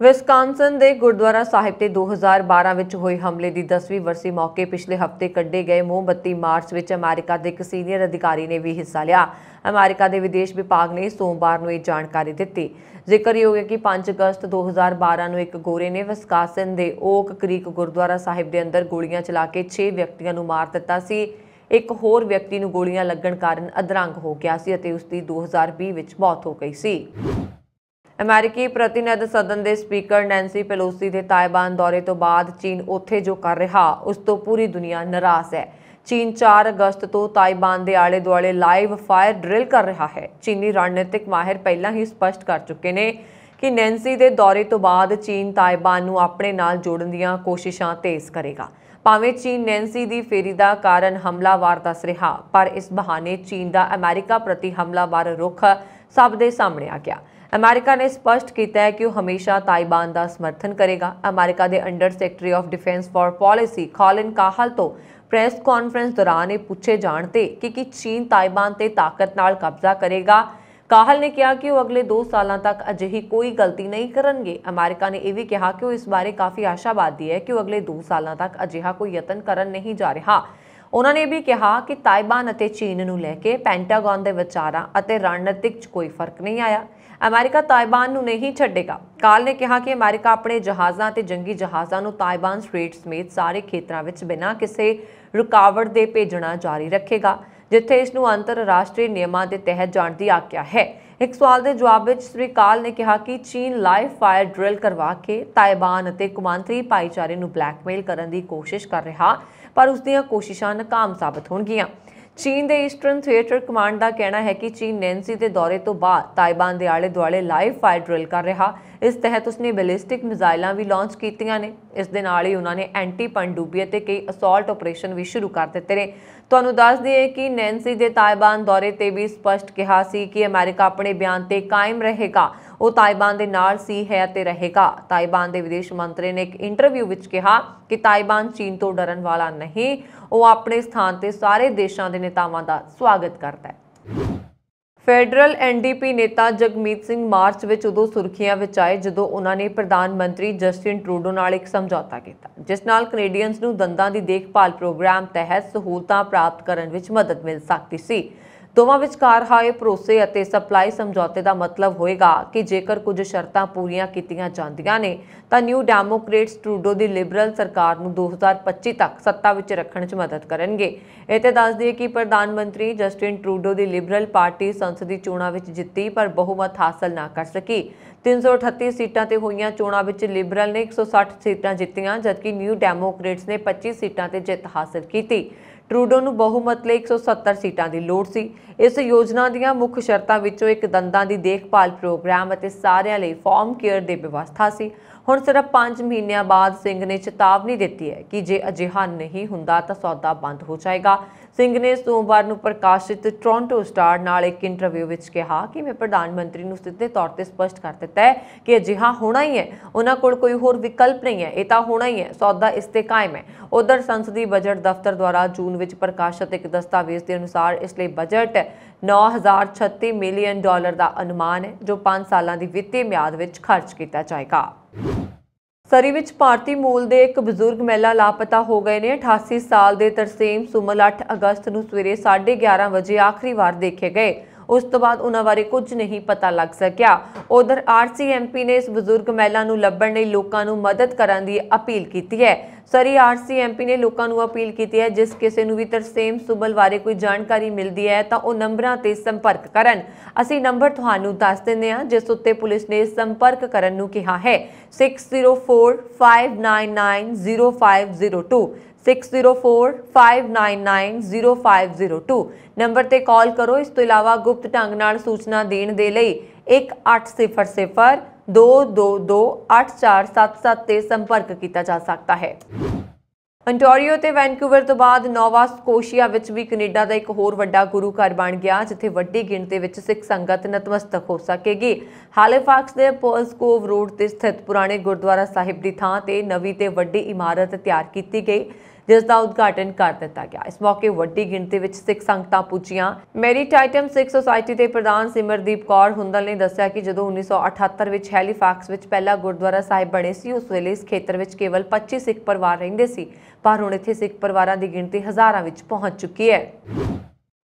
ਵਿਸਕਾਂਸਨ ਦੇ ਗੁਰਦੁਆਰਾ ਸਾਹਿਬ ਤੇ 2012 ਵਿੱਚ ਹੋਏ ਹਮਲੇ ਦੀ 10ਵੀਂ ਵਰਸੀ ਮੌਕੇ ਪਿਛਲੇ ਹਫ਼ਤੇ ਕੱਢੇ ਗਏ ਮੋਮਬੱਤੀ ਮਾਰਚ ਵਿੱਚ ਅਮਰੀਕਾ ਦੇ ਇੱਕ ਸੀਨੀਅਰ ਅਧਿਕਾਰੀ ਨੇ ਵੀ ਹਿੱਸਾ ਲਿਆ। ਅਮਰੀਕਾ ਦੇ ਵਿਦੇਸ਼ ਵਿਭਾਗ ਨੇ ਸੋਮਵਾਰ ਨੂੰ ਇਹ ਜਾਣਕਾਰੀ ਦਿੱਤੀ। ਜ਼ਿਕਰਯੋਗ ਹੈ ਕਿ 5 ਅਗਸਤ 2012 ਨੂੰ ਇੱਕ ਗੋਰੇ ਨੇ ਵਿਸਕਾਂਸਨ ਦੇ ਓਕ ਕ੍ਰੀਕ ਗੁਰਦੁਆਰਾ ਸਾਹਿਬ ਦੇ ਅੰਦਰ ਗੋਲੀਆਂ ਚਲਾ ਕੇ 6 ਵਿਅਕਤੀਆਂ ਨੂੰ ਮਾਰ ਦਿੱਤਾ ਸੀ। ਇੱਕ ਹੋਰ ਵਿਅਕਤੀ ਨੂੰ ਗੋਲੀਆਂ ਲੱਗਣ ਕਾਰਨ ਅਧਰੰਗ ਹੋ ਗਿਆ ਸੀ ਅਤੇ ਉਸ ਦੀ 2020 ਵਿੱਚ ਮੌਤ ਹੋ ਗਈ ਸੀ। ਅਮਰੀਕੀ ਪ੍ਰਤੀਨਿਧ ਸਦਨ ਦੇ ਸਪੀਕਰ ਨੈਂਸੀ ਪੈਲੋਸੀ ਦੇ ਤਾਇਵਾਨ ਦੌਰੇ ਤੋਂ ਬਾਅਦ ਚੀਨ ਉੱਥੇ ਜੋ ਕਰ ਰਿਹਾ ਉਸ ਤੋਂ ਪੂਰੀ ਦੁਨੀਆ ਨਾਰਾਜ਼ ਹੈ। ਚੀਨ 4 ਅਗਸਤ ਤੋਂ ਤਾਇਵਾਨ ਦੇ ਆਲੇ-ਦੁਆਲੇ ਲਾਈਵ ਫਾਇਰ ਡਰਿਲ ਕਰ ਰਿਹਾ ਹੈ। ਚੀਨੀ ਰਣਨੀਤਿਕ ਮਾਹਿਰ ਪਹਿਲਾਂ ਹੀ ਸਪਸ਼ਟ ਕਰ ਚੁੱਕੇ ਨੇ ਕਿ ਨੈਂਸੀ ਦੇ ਦੌਰੇ ਤੋਂ ਬਾਅਦ ਚੀਨ ਤਾਇਵਾਨ ਨੂੰ ਆਪਣੇ ਨਾਲ ਜੋੜਨ ਦੀਆਂ ਕੋਸ਼ਿਸ਼ਾਂ ਤੇਜ਼ ਕਰੇਗਾ। ਭਾਵੇਂ ਚੀਨ ਨੈਂਸੀ ਦੀ ਫੇਰੀ ਦਾ ਕਾਰਨ ਹਮਲਾਵਰ ਦੱਸ ਰਿਹਾ, ਪਰ ਇਸ ਬਹਾਨੇ ਚੀਨ ਦਾ ਅਮਰੀਕਾ ਪ੍ਰਤੀ ਹਮਲਾਵਰ ਰੁਖ ਸਭ ਦੇ ਸਾਹਮਣੇ ਆ ਗਿਆ। ਅਮਰੀਕਾ ਨੇ ਸਪਸ਼ਟ ਕੀਤਾ ਹੈ ਕਿ ਉਹ ਹਮੇਸ਼ਾ ਤਾਇਵਾਨ ਦਾ ਸਮਰਥਨ ਕਰੇਗਾ। ਅਮਰੀਕਾ ਦੇ under secretary of defence for policy Colin Kahl ਤੋਂ ਪ੍ਰੈਸ ਕਾਨਫਰੰਸ ਦੌਰਾਨ ਇਹ ਪੁੱਛੇ ਜਾਣ ਤੇ ਕਿ ਚੀਨ ਤਾਇਵਾਨ ਤੇ ਤਾਕਤ ਨਾਲ ਕਬਜ਼ਾ ਕਰੇਗਾ, ਕਾਹਲ ਨੇ ਕਿਹਾ ਕਿ ਉਹ ਅਗਲੇ 2 ਸਾਲਾਂ ਤੱਕ ਅਜਿਹੀ ਕੋਈ ਗਲਤੀ ਨਹੀਂ ਕਰਨਗੇ। ਅਮਰੀਕਾ ਨੇ ਇਹ ਵੀ ਕਿਹਾ ਕਿ ਉਹ ਇਸ ਬਾਰੇ ਕਾਫੀ ਆਸ਼ਾਵਾਦੀ ਹੈ ਕਿ ਉਹ ਅਗਲੇ 2 ਸਾਲਾਂ ਤੱਕ ਅਜਿਹਾ ਕੋਈ ਯਤਨ ਕਰਨ ਨਹੀਂ ਜਾ ਰਿਹਾ। ਉਹਨਾਂ ਨੇ ਵੀ ਕਿਹਾ ਕਿ ਤਾਇਵਾਨ ਅਤੇ ਚੀਨ ਨੂੰ ਲੈ ਕੇ ਪੈਂਟਾਗਨ ਦੇ ਵਿਚਾਰਾਂ ਅਤੇ ਰਣਨੀਤਿਕ 'ਚ ਕੋਈ ਫਰਕ ਨਹੀਂ ਆਇਆ। ਅਮਰੀਕਾ ਤਾਇਵਾਨ ਨੂੰ ਨਹੀਂ ਛੱਡੇਗਾ। ਕਾਲ ਨੇ ਕਿਹਾ ਕਿ ਅਮਰੀਕਾ ਆਪਣੇ ਜਹਾਜ਼ਾਂ ਤੇ ਜੰਗੀ ਜਹਾਜ਼ਾਂ ਨੂੰ ਤਾਇਵਾਨ ਸਟ੍ਰੇਟ ਸਮੇਤ ਸਾਰੇ ਖੇਤਰਾਂ ਵਿੱਚ ਬਿਨਾਂ ਕਿਸੇ ਰੁਕਾਵਟ ਦੇ ਭੇਜਣਾ ਜਾਰੀ ਰੱਖੇਗਾ, ਜਿੱਥੇ ਇਸ ਨੂੰ ਅੰਤਰਰਾਸ਼ਟਰੀ ਨਿਯਮਾਂ ਦੇ ਤਹਿਤ ਜਾਣ ਦੀ ਆਗਿਆ ਹੈ। ਇੱਕ ਸਵਾਲ ਦੇ ਜਵਾਬ ਵਿੱਚ ਸ੍ਰੀ ਕਾਲ ਨੇ ਕਿਹਾ ਕਿ ਚੀਨ ਲਾਈਵ ਫਾਇਰ ਡਰਿਲ ਕਰਵਾ ਕੇ ਤਾਇਵਾਨ ਅਤੇ ਕੌਮਾਂਤਰੀ ਭਾਈਚਾਰੇ ਨੂੰ ਬਲੈਕਮੇਲ ਕਰਨ ਦੀ ਕੋਸ਼ਿਸ਼ ਕਰ ਰਿਹਾ, ਪਰ ਉਸ ਦੀਆਂ ਕੋਸ਼ਿਸ਼ਾਂ ਨਾਕਾਮ ਸਾਬਤ ਹੋਣਗੀਆਂ। ਚੀਨ ਦੇ ਈਸਟਰਨ ਥੀਏਟਰ ਕਮਾਂਡ ਦਾ ਕਹਿਣਾ ਹੈ ਕਿ ਚੀਨ ਨੈਂਸੀ ਦੇ ਦੌਰੇ ਤੋਂ ਬਾਅਦ ਤਾਇਵਾਨ ਦੇ ਆਲੇ-ਦੁਆਲੇ ਲਾਈਵ ਫਾਇਰ ਡਰਿਲ ਕਰ ਰਿਹਾ। ਇਸ ਤਹਿਤ ਉਸਨੇ ਬੈਲਿਸਟਿਕ ਮਿਜ਼ਾਈਲਾਂ ਵੀ ਲਾਂਚ ਕੀਤੀਆਂ ਨੇ। ਇਸ ਦੇ ਨਾਲ ਹੀ ਉਹਨਾਂ ਨੇ ਐਂਟੀ ਪਣਡੁੱਬੀ ਅਤੇ ਕਈ ਅਸੌਲਟ ਆਪਰੇਸ਼ਨ ਵੀ ਸ਼ੁਰੂ ਕਰ ਦਿੱਤੇ ਨੇ। ਤੁਹਾਨੂੰ ਦੱਸ ਦਈਏ ਕਿ ਨੈਂਸੀ ਦੇ ਤਾਇਵਾਨ ਦੌਰੇ ਤੇ ਵੀ ਸਪਸ਼ਟ ਕਿਹਾ ਸੀ ਕਿ ਅਮਰੀਕਾ ਆਪਣੇ ਬਿਆਨ ਤੇ ਕਾਇਮ ਰਹੇਗਾ। ਉਹ ਤਾਇਵਾਨ ਦੇ ਨਾਲ ਸੀ ਹੈ ਅਤੇ ਰਹੇਗਾ। ਤਾਇਵਾਨ ਦੇ ਵਿਦੇਸ਼ ਮੰਤਰੀ ਨੇ ਇੱਕ ਇੰਟਰਵਿਊ ਵਿੱਚ ਕਿਹਾ ਕਿ ਤਾਇਵਾਨ ਚੀਨ ਤੋਂ ਡਰਨ ਵਾਲਾ ਨਹੀਂ, ਉਹ ਆਪਣੇ ਸਥਾਨ ਤੇ ਸਾਰੇ ਦੇਸ਼ਾਂ ਦੇ ਨੇਤਾਵਾਂ ਦਾ ਸਵਾਗਤ ਕਰਦਾ ਹੈ। ਫੈਡਰਲ NDP ਨੇਤਾ ਜਗਮੀਤ ਸਿੰਘ ਮਾਰਚ ਵਿੱਚ ਉਦੋਂ ਸੁਰਖੀਆਂ ਵਿੱਚ ਆਏ ਜਦੋਂ ਉਹਨਾਂ ਨੇ ਪ੍ਰਧਾਨ ਮੰਤਰੀ ਜਸਟਿਨ ਟਰੂਡੋ ਨਾਲ ਇੱਕ ਸਮਝੌਤਾ ਕੀਤਾ, ਜਿਸ ਨਾਲ ਕੈਨੇਡੀਅਨਜ਼ ਨੂੰ ਦੰਦਾਂ ਦੀ ਦੇਖਭਾਲ ਪ੍ਰੋਗਰਾਮ ਤਹਿਤ ਸਹੂਲਤਾਂ ਪ੍ਰਾਪਤ ਕਰਨ ਵਿੱਚ ਮਦਦ ਮਿਲ ਸਕਦੀ ਸੀ। ਦੋਵਾਂ ਵਿਚਕਾਰ ਹੋਏ ਭਰੋਸੇ ਅਤੇ ਸਪਲਾਈ ਸਮਝੌਤੇ ਦਾ ਮਤਲਬ ਹੋਏਗਾ ਕਿ ਜੇਕਰ ਕੁਝ ਸ਼ਰਤਾਂ ਪੂਰੀਆਂ ਕੀਤੀਆਂ ਜਾਂਦੀਆਂ ਨੇ ਤਾਂ ਨਿਊ ਡੈਮੋਕ੍ਰੇਟਸ ਟਰੂਡੋ ਦੀ ਲਿਬਰਲ ਸਰਕਾਰ ਨੂੰ 2025 ਤੱਕ ਸੱਤਾ ਵਿੱਚ ਰੱਖਣ 'ਚ ਮਦਦ ਕਰਨਗੇ। ਇਹ ਤੇ ਦੱਸ ਦਈਏ ਕਿ ਪ੍ਰਧਾਨ ਮੰਤਰੀ ਜਸਟਿਨ ਟਰੂਡੋ ਦੀ ਲਿਬਰਲ ਪਾਰਟੀ ਸੰਸਦੀ ਚੋਣਾਂ ਵਿੱਚ ਜਿੱਤੀ, ਪਰ ਬਹੁਮਤ ਹਾਸਲ ਨਾ ਕਰ ਸਕੀ। 338 ਸੀਟਾਂ ਤੇ ਹੋਈਆਂ ਚੋਣਾਂ ਵਿੱਚ ਲਿਬਰਲ ਨੇ 160 ਸੀਟਾਂ ਜਿੱਤੀਆਂ, ਜਦਕਿ ਨਿਊ ਡੈਮੋਕ੍ਰੇਟਸ ਨੇ 25 ਸੀਟਾਂ ਤੇ ਜਿੱਤ ਹਾਸਲ ਕੀਤੀ। ਟਰੂਡੋ ਨੂੰ ਬਹੁਮਤ ਲਈ 170 ਸੀਟਾਂ ਦੀ ਲੋੜ ਸੀ। ਇਸ ਯੋਜਨਾ ਦੀਆਂ ਮੁੱਖ ਸ਼ਰਤਾਂ ਵਿੱਚੋਂ ਇੱਕ ਦੰਦਾਂ ਦੀ ਦੇਖਭਾਲ ਪ੍ਰੋਗਰਾਮ ਅਤੇ ਸਾਰਿਆਂ ਲਈ ਫਾਰਮ ਕੇਅਰ ਦੀ ਵਿਵਸਥਾ ਸੀ। ਹੁਣ ਸਿਰਫ 5 ਮਹੀਨਿਆਂ ਬਾਅਦ ਸਿੰਘ ਨੇ ਚੇਤਾਵਨੀ ਦਿੱਤੀ ਹੈ ਕਿ ਜੇ ਅਜਿਹਾ ਨਹੀਂ ਹੁੰਦਾ ਤਾਂ ਸੌਦਾ ਬੰਦ ਹੋ ਜਾਏਗਾ। ਸਿੰਘ ਨੇ ਸੋਮਵਾਰ ਨੂੰ ਪ੍ਰਕਾਸ਼ਿਤ ਟੋਰਾਂਟੋ ਸਟਾਰ ਨਾਲ ਇੱਕ ਇੰਟਰਵਿਊ ਵਿੱਚ ਕਿਹਾ ਕਿ ਮੈਂ ਪ੍ਰਧਾਨ ਮੰਤਰੀ ਨੂੰ ਸਿੱਧੇ ਤੌਰ ਤੇ ਸਪਸ਼ਟ ਕਰ ਦਿੱਤਾ ਹੈ ਕਿ ਅਜਿਹਾ ਹੋਣਾ ਹੀ ਹੈ। ਉਹਨਾਂ ਕੋਲ ਕੋਈ ਹੋਰ ਵਿਕਲਪ ਨਹੀਂ ਹੈ, ਇਹ ਤਾਂ ਹੋਣਾ ਹੀ ਹੈ। ਸੌਦਾ ਇਸ ਤੇ ਕਾਇਮ ਹੈ। ਉਧਰ ਸੰਸਦੀ ਬਜਟ ਦਫ਼ਤਰ ਦੁਆਰਾ ਜੂਨ ਵਿੱਚ ਪ੍ਰਕਾਸ਼ਿਤ ਇੱਕ ਦਸਤਾਵੇਜ਼ ਦੇ ਅਨੁਸਾਰ ਇਸ ਲਈ ਬਜਟ $9,036 ਮਿਲੀਅਨ ਦਾ ਅਨੁਮਾਨ ਹੈ, ਜੋ 5 ਸਾਲਾਂ ਦੀ ਵਿੱਤੀ ਮਿਆਦ ਵਿੱਚ ਖਰਚ ਕੀਤਾ ਜਾਏਗਾ। ਸਰੀ ਵਿੱਚ ਭਾਰਤੀ ਮੂਲ ਦੇ ਇੱਕ ਬਜ਼ੁਰਗ ਮਹਿਲਾ ਲਾਪਤਾ ਹੋ ਗਏ ਨੇ। 88 ਸਾਲ ਦੇ ਤਰਸੇਮ ਸੁਮਲ 8 ਅਗਸਤ ਨੂੰ ਸਵੇਰੇ 11:30 ਵਜੇ ਆਖਰੀ ਵਾਰ ਦੇਖੇ ਗਏ। ਉਸ ਤੋਂ ਬਾਅਦ ਉਹਨਾਂ ਬਾਰੇ ਕੁਝ ਨਹੀਂ ਪਤਾ ਲੱਗ ਸਕਿਆ। ਉਧਰ ਆਰਸੀਐਮਪੀ ਨੇ ਇਸ ਬਜ਼ੁਰਗ ਮਹਿਲਾ ਨੂੰ ਲੱਭਣ ਲਈ ਲੋਕਾਂ ਨੂੰ ਮਦਦ ਕਰਨ ਦੀ ਅਪੀਲ ਕੀਤੀ ਹੈ। ਸਰੀ ਆਰਸੀਐਮਪੀ ਨੇ ਲੋਕਾਂ ਨੂੰ ਅਪੀਲ ਕੀਤੀ ਹੈ, ਜਿਸ ਕਿਸੇ ਨੂੰ ਵੀ ਤਰਸੇਮ ਸੁਮਲ ਬਾਰੇ ਕੋਈ ਜਾਣਕਾਰੀ ਮਿਲਦੀ ਹੈ ਤਾਂ ਉਹ ਨੰਬਰਾਂ ਤੇ ਸੰਪਰਕ ਕਰਨ। ਅਸੀਂ ਨੰਬਰ ਤੁਹਾਨੂੰ ਦੱਸ ਦਿੰਦੇ ਹਾਂ, ਜਿਸ ਉੱਤੇ ਪੁਲਿਸ ਨੇ ਸੰਪਰਕ ਕਰਨ ਨੂੰ ਕਿਹਾ ਹੈ। 6045990502 6045990502 ਨੰਬਰ ਤੇ ਕਾਲ ਕਰੋ। ਇਸ ਤੋਂ ਇਲਾਵਾ ਗੁਪਤ ਢੰਗ ਨਾਲ ਸੂਚਨਾ ਦੇਣ ਦੇ ਲਈ 1800-222-8477 ਤੇ ਸੰਪਰਕ ਕੀਤਾ ਜਾ ਸਕਦਾ ਹੈ। ਅੰਟਾਰੀਓ ਤੇ ਵੈਨਕੂਵਰ ਤੋਂ ਬਾਅਦ ਨੋਵਾ ਸਕੋਸ਼ੀਆ ਵਿੱਚ ਵੀ ਕੈਨੇਡਾ ਦਾ ਇੱਕ ਹੋਰ ਵੱਡਾ ਗੁਰੂ ਘਰ ਬਣ ਗਿਆ, ਜਿੱਥੇ ਵੱਡੀ ਗਿਣਤੀ ਵਿੱਚ ਸਿੱਖ ਸੰਗਤ ਨਤਮਸਤਕ ਹੋ ਸਕੇਗੀ। ਹੈਲੀਫੈਕਸ ਦੇ ਪਰਲਸ ਕੋਵ ਰੋਡ ਤੇ ਸਥਿਤ ਪੁਰਾਣੇ ਗੁਰਦੁਆਰਾ ਸਾਹਿਬ ਦੀ ਥਾਂ ਤੇ ਨਵੀਂ ਤੇ ਵੱਡੀ ਇਮਾਰਤ ਤਿਆਰ ਕੀਤੀ ਗਈ, ਜਿਸ ਦਾ ਉਦਘਾਟਨ ਕਰ ਦਿੱਤਾ ਗਿਆ। ਇਸ ਮੌਕੇ ਵੱਡੀ ਗਿਣਤੀ ਵਿੱਚ ਸਿੱਖ ਸੰਗਤਾਂ ਪੁੱਜੀਆਂ। ਮੈਰੀਟਾਈਟਮ ਸਿੱਖ ਸੁਸਾਇਟੀ ਦੇ ਪ੍ਰਧਾਨ ਸਿਮਰਦੀਪ ਕੌਰ ਹੁੰਦਲ ਨੇ ਦੱਸਿਆ ਕਿ ਜਦੋਂ 1978 ਵਿੱਚ ਹੈਲੀਫੈਕਸ ਵਿੱਚ ਪਹਿਲਾ ਗੁਰਦੁਆਰਾ ਸਾਹਿਬ ਬਣੇ ਸੀ, ਉਸ ਵੇਲੇ ਇਸ ਖੇਤਰ ਵਿੱਚ ਕੇਵਲ 25 ਸਿੱਖ ਪਰਿਵਾਰ ਰਹਿੰਦੇ ਸੀ, ਪਰ ਹੁਣ ਇੱਥੇ ਸਿੱਖ ਪਰਿਵਾਰਾਂ ਦੀ ਗਿਣਤੀ ਹਜ਼ਾਰਾਂ ਵਿੱਚ ਪਹੁੰਚ ਚੁੱਕੀ ਹੈ।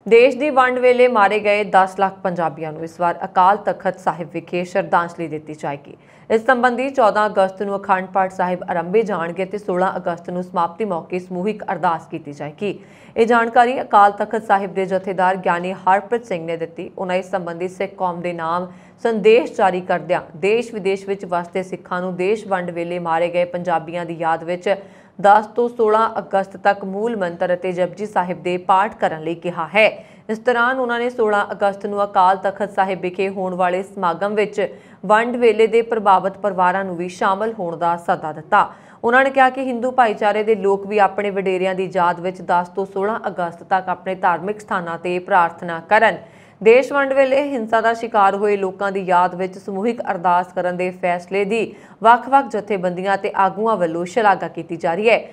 ਦੇਸ਼ ਦੀ ਵੰਡ ਵੇਲੇ ਮਾਰੇ ਗਏ 10 ਲੱਖ ਪੰਜਾਬੀਆਂ ਨੂੰ ਇਸ ਵਾਰ ਅਕਾਲ ਤਖਤ ਸਾਹਿਬ ਵਿਖੇ ਸ਼ਰਧਾਂਜਲੀ ਦਿੱਤੀ ਜਾਏਗੀ। ਇਸ ਸੰਬੰਧੀ 14 ਅਗਸਤ ਨੂੰ ਅਖੰਡ ਪਾਠ ਸਾਹਿਬ ਆਰੰਭੇ ਜਾਣਗੇ ਤੇ 16 ਅਗਸਤ ਨੂੰ ਸਮਾਪਤੀ ਮੌਕੇ ਸਮੂਹਿਕ ਅਰਦਾਸ ਕੀਤੀ ਜਾਏਗੀ। ਇਹ ਜਾਣਕਾਰੀ ਅਕਾਲ ਤਖਤ ਸਾਹਿਬ ਦੇ ਜਥੇਦਾਰ ਗਿਆਨੀ ਹਰਪ੍ਰੀਤ ਸਿੰਘ ਨੇ ਦਿੱਤੀ। ਉਹਨਾਂ ਇਸ ਸੰਬੰਧੀ ਸਿੱਖ ਕੌਮ ਦੇ ਨਾਮ ਸੰਦੇਸ਼ ਜਾਰੀ ਕਰਦਿਆਂ ਦੇਸ਼ ਵਿਦੇਸ਼ ਵਿੱਚ ਵਸਦੇ ਸਿੱਖਾਂ ਨੂੰ ਦੇਸ਼ ਵੰਡ ਵੇਲੇ ਮਾਰੇ ਗਏ ਪੰਜਾਬੀਆਂ ਦੀ ਯਾਦ ਵਿੱਚ 10 ਤੋਂ 16 ਅਗਸਤ ਤੱਕ ਮੂਲ ਮੰਤਰ ਅਤੇ ਜਪਜੀ ਸਾਹਿਬ ਦੇ ਪਾਠ ਕਰਨ ਲਈ ਕਿਹਾ ਹੈ। ਇਸ ਦੌਰਾਨ ਉਹਨਾਂ ਨੇ 16 ਅਗਸਤ ਨੂੰ ਅਕਾਲ ਤਖਤ ਸਾਹਿਬ ਵਿਖੇ ਹੋਣ ਵਾਲੇ ਸਮਾਗਮ ਵਿੱਚ ਵੰਡ ਵੇਲੇ ਦੇ ਪ੍ਰਭਾਵਿਤ ਪਰਿਵਾਰਾਂ ਨੂੰ ਵੀ ਸ਼ਾਮਲ ਹੋਣ ਦਾ ਸੱਦਾ ਦਿੱਤਾ। ਉਹਨਾਂ ਨੇ ਕਿਹਾ ਕਿ ਹਿੰਦੂ ਭਾਈਚਾਰੇ ਦੇ ਲੋਕ ਵੀ ਆਪਣੇ ਵਡੇਰਿਆਂ ਦੀ ਯਾਦ ਵਿੱਚ 10 ਤੋਂ 16 ਅਗਸਤ ਤੱਕ ਆਪਣੇ ਧਾਰਮਿਕ ਸਥਾਨਾਂ ਤੇ ਪ੍ਰਾਰਥਨਾ ਕਰਨ। ਦੇਸ਼ ਵੰਡ ਵੇਲੇ ਹਿੰਸਾ ਦਾ ਸ਼ਿਕਾਰ ਹੋਏ ਲੋਕਾਂ ਦੀ ਯਾਦ ਵਿੱਚ ਸਮੂਹਿਕ ਅਰਦਾਸ ਕਰਨ ਦੇ ਫੈਸਲੇ ਦੀ ਵੱਖ-ਵੱਖ ਜਥੇਬੰਦੀਆਂ ਤੇ ਆਗੂਆਂ ਵੱਲੋਂ ਸ਼ਲਾਘਾ ਕੀਤੀ ਜਾ ਰਹੀ ਹੈ।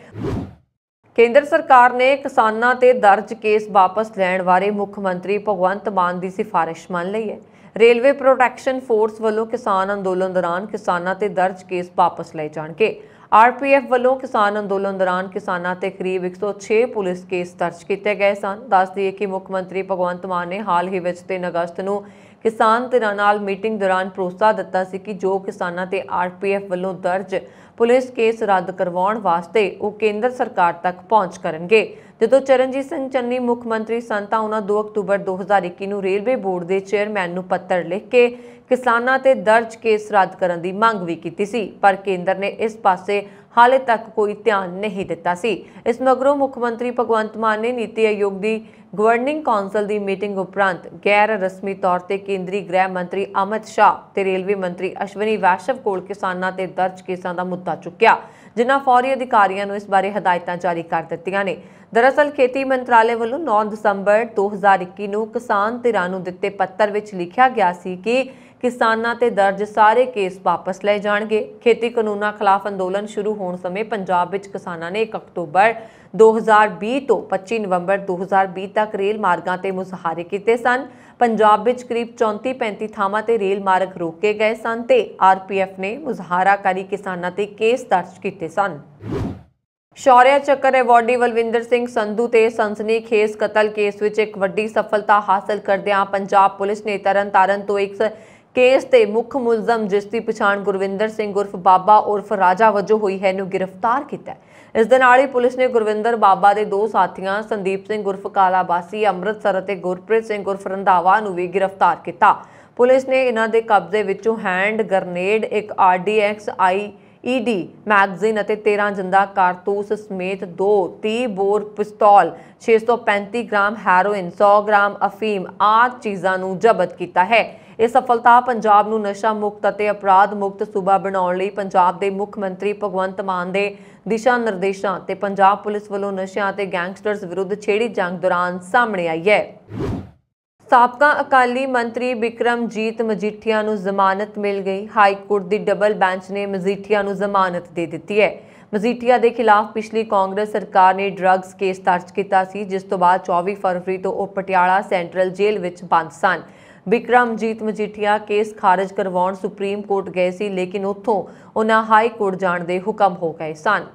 ਕੇਂਦਰ ਸਰਕਾਰ ਨੇ ਕਿਸਾਨਾਂ ਤੇ ਦਰਜ ਕੇਸ ਵਾਪਸ ਲੈਣ ਬਾਰੇ ਮੁੱਖ ਮੰਤਰੀ ਭਗਵੰਤ ਮਾਨ ਦੀ ਸਿਫਾਰਿਸ਼ ਮੰਨ ਲਈ ਹੈ। ਰੇਲਵੇ ਪ੍ਰੋਟੈਕਸ਼ਨ ਫੋਰਸ ਵੱਲੋਂ ਕਿਸਾਨ ਅੰਦੋਲਨ ਦੌਰਾਨ ਕਿਸਾਨਾਂ ਤੇ ਦਰਜ ਕੇਸ ਵਾਪਸ ਲਏ ਜਾਣਗੇ। ਆਰਪੀਐਫ ਵੱਲੋਂ ਕਿਸਾਨ ਅੰਦੋਲਨ ਦੌਰਾਨ ਕਿਸਾਨਾਂ ਤੇ ਕਰੀਬ 106 ਪੁਲਿਸ ਕੇਸ ਦਰਜ ਕੀਤੇ ਗਏ ਸਨ। ਦੱਸ ਦਈਏ ਕਿ ਮੁੱਖ ਮੰਤਰੀ ਭਗਵੰਤ ਮਾਨ ਨੇ ਹਾਲ ਹੀ ਵਿੱਚ 3 ਅਗਸਤ ਨੂੰ ਕਿਸਾਨ ਧਿਰਾਂ ਨਾਲ ਮੀਟਿੰਗ ਦੌਰਾਨ ਭਰੋਸਾ ਦਿੱਤਾ ਸੀ ਕਿ ਜੋ ਕਿਸਾਨਾਂ ਤੇ ਆਰਪੀਐਫ ਵੱਲੋਂ ਦਰਜ ਪੁਲਿਸ ਕੇਸ ਰੱਦ ਕਰਵਾਉਣ ਵਾਸਤੇ ਉਹ ਕੇਂਦਰ ਸਰਕਾਰ ਤੱਕ ਪਹੁੰਚ ਕਰਨਗੇ। ਜਦੋਂ ਚਰਨਜੀਤ ਸਿੰਘ ਚੰਨੀ ਮੁੱਖ ਮੰਤਰੀ ਸਨ ਤਾਂ ਉਹਨਾਂ 2 ਅਕਤੂਬਰ 2021 ਨੂੰ ਰੇਲਵੇ ਬੋਰਡ ਦੇ ਚੇਅਰਮੈਨ ਨੂੰ ਪੱਤਰ ਲਿਖ ਕੇ ਕਿਸਾਨਾਂ ਤੇ ਦਰਜ ਕੇਸ ਰੱਦ ਕਰਨ ਦੀ ਮੰਗ ਵੀ ਕੀਤੀ ਸੀ, ਪਰ ਕੇਂਦਰ ਨੇ ਇਸ ਪਾਸੇ ਹਾਲੇ ਤੱਕ ਕੋਈ ਧਿਆਨ ਨਹੀਂ ਦਿੱਤਾ ਸੀ। ਇਸ ਮਗਰੋਂ ਮੁੱਖ ਮੰਤਰੀ ਭਗਵੰਤ ਮਾਨ ਨੇ ਨੀਤੀ ਆਯੋਗ ਦੀ ਗਵਰਨਿੰਗ ਕੌਂਸਲ ਦੀ ਮੀਟਿੰਗ ਉਪਰੰਤ ਗੈਰ ਰਸਮੀ ਤੌਰ ਤੇ ਕੇਂਦਰੀ ਗ੍ਰਹਿ ਮੰਤਰੀ ਅਮਿਤ ਸ਼ਾਹ ਤੇ ਰੇਲਵੇ ਮੰਤਰੀ ਅਸ਼ਵਨੀ ਵੈਸ਼ਵ ਕੋਲ ਕਿਸਾਨਾਂ ਤੇ ਦਰਜ ਕੇਸਾਂ ਦਾ ਮੁੱਦਾ ਚੁੱਕਿਆ, ਜਿਨ੍ਹਾਂ ਫੌਰੀ ਅਧਿਕਾਰੀਆਂ ਨੂੰ ਇਸ ਬਾਰੇ ਹਦਾਇਤਾਂ ਜਾਰੀ ਕਰ ਦਿੱਤੀਆਂ ਨੇ। ਦਰਅਸਲ ਖੇਤੀ ਮੰਤਰਾਲੇ ਵੱਲੋਂ 9 ਦਸੰਬਰ 2021 ਨੂੰ ਕਿਸਾਨ ਧਿਰਾਂ ਨੂੰ ਦਿੱਤੇ ਪੱਤਰ ਵਿੱਚ ਲਿਖਿਆ ਗਿਆ ਸੀ ਕਿ ਕਿਸਾਨਾਂ ਤੇ ਦਰਜ ਸਾਰੇ ਕੇਸ ਵਾਪਸ ਲਏ ਜਾਣਗੇ। ਖੇਤੀ ਕਾਨੂੰਨਾਂ ਖਿਲਾਫ ਅੰਦੋਲਨ ਸ਼ੁਰੂ ਹੋਣ ਸਮੇਂ ਪੰਜਾਬ ਵਿੱਚ ਕਿਸਾਨਾਂ ਨੇ 1 ਅਕਤੂਬਰ 2020 ਤੋਂ 25 ਨਵੰਬਰ 2020 ਤੱਕ ਰੇਲ ਮਾਰਗਾਂ ਤੇ ਮੁਜ਼ਾਹਰੇ ਕੀਤੇ ਸਨ। ਪੰਜਾਬ ਵਿੱਚ ਕਰੀਬ 34-35 ਥਾਵਾਂ ਤੇ ਰੇਲ ਮਾਰਗ ਰੋਕੇ ਗਏ ਸਨ ਤੇ ਆਰਪੀਐਫ ਨੇ ਮੁਜ਼ਾਹਰਾਕਾਰੀ ਕਿਸਾਨਾਂ ਤੇ ਕੇਸ ਦਰਜ ਕੀਤੇ ਸਨ। ਸ਼ੌਰਿਆ ਚੱਕਰ ਐਵਾਰਡੀ ਬਲਵਿੰਦਰ ਸਿੰਘ ਸੰਧੂ ਤੇ ਸਨਸਨੀਖੇਜ਼ ਕਤਲ ਕੇਸ ਵਿੱਚ ਇੱਕ ਵੱਡੀ ਸਫਲਤਾ ਹਾਸਲ ਕਰਦਿਆਂ ਪੰਜਾਬ ਪੁਲਿਸ ਨੇ ਤਰਨਤਾਰਨ ਤੋਂ ਇੱਕ ਕੇਸ ਤੇ ਮੁੱਖ ਮੁਲਜ਼ਮ, ਜਿਸ ਦੀ ਪਛਾਣ ਗੁਰਵਿੰਦਰ ਸਿੰਘ ਉਰਫ ਬਾਬਾ ਉਰਫ ਰਾਜਾ ਵਜੋਂ ਹੋਈ ਹੈ, ਨੂੰ ਗ੍ਰਿਫਤਾਰ ਕੀਤਾ। ਇਸ ਦੇ ਨਾਲ ਹੀ ਪੁਲਿਸ ਨੇ ਗੁਰਵਿੰਦਰ ਬਾਬਾ ਦੇ 2 ਸਾਥੀਆਂ ਸੰਦੀਪ ਸਿੰਘ ਉਰਫ ਕਾਲਾਬਾਸੀ ਅੰਮ੍ਰਿਤਸਰ ਅਤੇ ਗੁਰਪ੍ਰੀਤ ਸਿੰਘ ਉਰਫ ਰੰਧਾਵਾ ਨੂੰ ਵੀ ਗ੍ਰਿਫਤਾਰ ਕੀਤਾ। ਪੁਲਿਸ ਨੇ ਇਹਨਾਂ ਦੇ ਕਬਜ਼ੇ ਵਿੱਚੋਂ ਹੈਂਡ ਗ੍ਰਨੇਡ, ਇੱਕ RDX IED ਮੈਗਜ਼ੀਨ ਅਤੇ 13 ਜਿੰਦਾ ਕਾਰਤੂਸ ਸਮੇਤ 2 30 ਬੋਰ ਪਿਸਤੌਲ, 635 ਗ੍ਰਾਮ ਹੈਰੋਇਨ, 100 ਗ੍ਰਾਮ ਅਫੀਮ ਆਦਿ ਚੀਜ਼ਾਂ ਨੂੰ ਜ਼ਬਤ ਕੀਤਾ ਹੈ। ਇਹ ਸਫਲਤਾ ਪੰਜਾਬ ਨੂੰ ਨਸ਼ਾ ਮੁਕਤ ਅਤੇ ਅਪਰਾਧ ਮੁਕਤ ਸੂਬਾ ਬਣਾਉਣ ਲਈ ਪੰਜਾਬ ਦੇ ਮੁੱਖ ਮੰਤਰੀ ਭਗਵੰਤ ਮਾਨ ਦੇ ਦਿਸ਼ਾ ਨਿਰਦੇਸ਼ਾਂ ਤੇ ਪੰਜਾਬ ਪੁਲਿਸ ਵੱਲੋਂ ਨਸ਼ਿਆਂ ਅਤੇ ਗੈਂਗਸਟਰਸ ਵਿਰੁੱਧ ਛੇੜੀ ਜੰਗ ਦੌਰਾਨ ਸਾਹਮਣੇ ਆਈ ਹੈ। ਸਾਬਕਾ ਅਕਾਲੀ ਮੰਤਰੀ ਬਿਕਰਮਜੀਤ ਮਜੀਠੀਆ ਨੂੰ ਜ਼ਮਾਨਤ ਮਿਲ ਗਈ। ਹਾਈ ਕੋਰਟ ਦੀ ਡਬਲ ਬੈਂਚ ਨੇ ਮਜੀਠੀਆ ਨੂੰ ਜ਼ਮਾਨਤ ਦੇ ਦਿੱਤੀ ਹੈ। ਮਜੀਠੀਆ ਦੇ ਖਿਲਾਫ ਪਿਛਲੀ ਕਾਂਗਰਸ ਸਰਕਾਰ ਨੇ ਡਰੱਗਸ ਕੇਸ ਦਰਜ ਕੀਤਾ ਸੀ, ਜਿਸ ਤੋਂ ਬਾਅਦ 24 ਫਰਵਰੀ ਤੋਂ ਉਹ ਪਟਿਆਲਾ ਸੈਂਟਰਲ ਜੇਲ੍ਹ ਵਿੱਚ ਬੰਦ ਸਨ। ਬਿਕਰਮਜੀਤ ਮਜੀਠੀਆ ਕੇਸ ਖਾਰਜ ਕਰਵਾਉਣ ਸੁਪਰੀਮ ਕੋਰਟ ਗਏ ਸੀ, ਲੇਕਿਨ ਉੱਥੋਂ ਉਹਨਾਂ ਹਾਈ ਕੋਰਟ ਜਾਣ ਦੇ ਹੁਕਮ ਹੋ ਗਏ ਸਨ।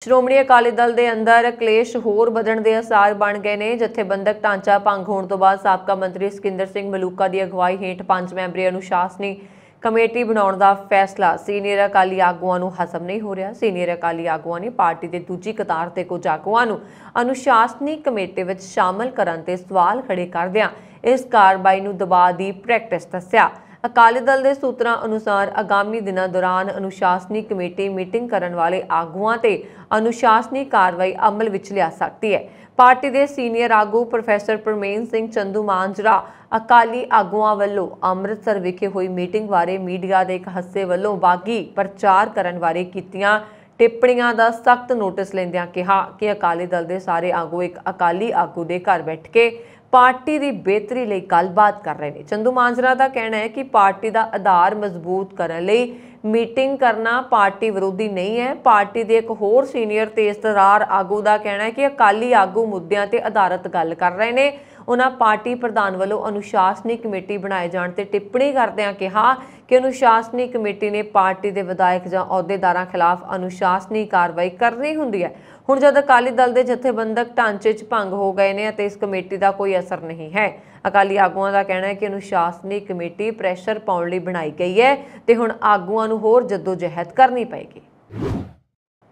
ਸ਼੍ਰੋਮਣੀ ਅਕਾਲੀ ਦਲ ਦੇ ਅੰਦਰ ਕਲੇਸ਼ ਹੋਰ ਵਧਣ ਦੇ ਆਸਾਰ ਬਣ ਗਏ ਨੇ। ਜਥੇਬੰਦਕ ਢਾਂਚਾ ਭੰਗ ਹੋਣ ਤੋਂ ਬਾਅਦ ਸਾਬਕਾ ਮੰਤਰੀ ਸਕਿੰਦਰ ਸਿੰਘ ਮਲੂਕਾ ਦੀ ਅਗਵਾਈ ਹੇਠ 5 ਮੈਂਬਰੀ ਅਨੁਸ਼ਾਸਨੀ ਕਮੇਟੀ ਬਣਾਉਣ ਦਾ ਫੈਸਲਾ ਸੀਨੀਅਰ ਅਕਾਲੀ ਆਗੂਆਂ ਨੂੰ ਹਜ਼ਮ ਨਹੀਂ ਹੋ ਰਿਹਾ। ਸੀਨੀਅਰ ਅਕਾਲੀ ਆਗੂਆਂ ਨੇ ਪਾਰਟੀ ਦੇ ਦੂਜੀ ਕਤਾਰ ਤੇ ਕੁਝ ਆਗੂਆਂ ਨੂੰ ਅਨੁਸ਼ਾਸਨੀ ਕਮੇਟੀ ਵਿੱਚ ਸ਼ਾਮਲ ਕਰਨ ਤੇ ਸਵਾਲ ਖੜੇ ਕਰਦਿਆਂ ਇਸ ਕਾਰਵਾਈ ਨੂੰ ਦਬਾਅ ਦੀ ਪ੍ਰੈਕਟਿਸ ਦੱਸਿਆ। ਅਕਾਲੀ ਦਲ ਦੇ ਸੂਤਰਾਂ ਅਨੁਸਾਰ ਆਗਾਮੀ ਦਿਨਾਂ ਦੌਰਾਨ ਅਨੁਸ਼ਾਸਨੀ ਕਮੇਟੀ ਮੀਟਿੰਗ ਕਰਨ ਵਾਲੇ ਆਗੂਆਂ ਤੇ ਅਨੁਸ਼ਾਸਨੀ ਕਾਰਵਾਈ ਅਮਲ ਵਿੱਚ ਲਿਆ ਸਕਦੀ ਹੈ। ਪਾਰਟੀ ਦੇ ਸੀਨੀਅਰ ਆਗੂ ਪ੍ਰੋਫੈਸਰ ਪਰਮੇਨ ਸਿੰਘ ਚੰਦੂਮਾਜਰਾ ਅਕਾਲੀ ਆਗੂਆਂ ਵੱਲੋਂ ਅੰਮ੍ਰਿਤਸਰ ਵਿਖੇ ਹੋਈ ਮੀਟਿੰਗ ਬਾਰੇ ਮੀਡੀਆ ਦੇ ਇੱਕ ਹਿੱਸੇ ਵੱਲੋਂ ਬਾਗੀ ਪ੍ਰਚਾਰ ਕਰਨ ਬਾਰੇ ਕੀਤੀਆਂ ਟਿੱਪਣੀਆਂ ਦਾ ਸਖਤ ਨੋਟਿਸ ਲੈਂਦਿਆਂ ਕਿਹਾ ਕਿ ਅਕਾਲੀ ਦਲ ਦੇ ਸਾਰੇ ਆਗੂ ਇੱਕ ਅਕਾਲੀ ਆਗੂ ਦੇ ਘਰ ਬੈਠ ਕੇ ਪਾਰਟੀ ਦੀ ਬਿਹਤਰੀ ਲਈ ਗੱਲਬਾਤ ਕਰ ਰਹੇ ਨੇ। ਚੰਦੂਮਾਜਰਾ ਦਾ ਕਹਿਣਾ ਹੈ ਕਿ ਪਾਰਟੀ ਦਾ ਆਧਾਰ ਮਜ਼ਬੂਤ ਕਰਨ ਲਈ ਮੀਟਿੰਗ ਕਰਨਾ ਪਾਰਟੀ ਵਿਰੋਧੀ ਨਹੀਂ ਹੈ। ਪਾਰਟੀ ਦੇ ਇੱਕ ਹੋਰ ਸੀਨੀਅਰ ਤੇਜ਼ਤਰਾਰ ਆਗੂ ਦਾ ਕਹਿਣਾ ਹੈ ਕਿ ਅਕਾਲੀ ਆਗੂ ਮੁੱਦਿਆਂ ਤੇ ਆਧਾਰਿਤ ਗੱਲ ਕਰ ਰਹੇ ਨੇ। ਉਹਨਾਂ ਪਾਰਟੀ ਪ੍ਰਧਾਨ ਵੱਲੋਂ ਅਨੁਸ਼ਾਸਨੀ ਕਮੇਟੀ ਬਣਾਏ ਜਾਣ ਤੇ ਟਿੱਪਣੀ ਕਰਦਿਆਂ ਕਿਹਾ ਕਿ ਅਨੁਸ਼ਾਸਨੀ ਕਮੇਟੀ ਨੇ ਪਾਰਟੀ ਦੇ ਵਿਧਾਇਕ ਜਾਂ ਅਹੁਦੇਦਾਰਾਂ ਖਿਲਾਫ ਅਨੁਸ਼ਾਸਨੀ ਕਾਰਵਾਈ ਕਰਨੀ ਹੁੰਦੀ ਹੈ। ਹੁਣ ਜਦ ਅਕਾਲੀ ਦਲ ਦੇ ਜਥੇਬੰਦਕ ਢਾਂਚੇ 'ਚ ਭੰਗ ਹੋ ਗਏ ਨੇ ਅਤੇ ਇਸ ਕਮੇਟੀ ਦਾ ਕੋਈ ਅਸਰ ਨਹੀਂ ਹੈ। ਅਕਾਲੀ ਆਗੂਆਂ ਦਾ ਕਹਿਣਾ ਹੈ ਕਿ ਅਨੁਸ਼ਾਸਨੀ ਕਮੇਟੀ ਪ੍ਰੈਸ਼ਰ ਪਾਉਣ ਲਈ ਬਣਾਈ ਗਈ ਹੈ ਤੇ ਹੁਣ ਆਗੂਆਂ ਨੂੰ ਹੋਰ ਜੱਦੋਜਹਿਦ ਕਰਨੀ ਪਏਗੀ।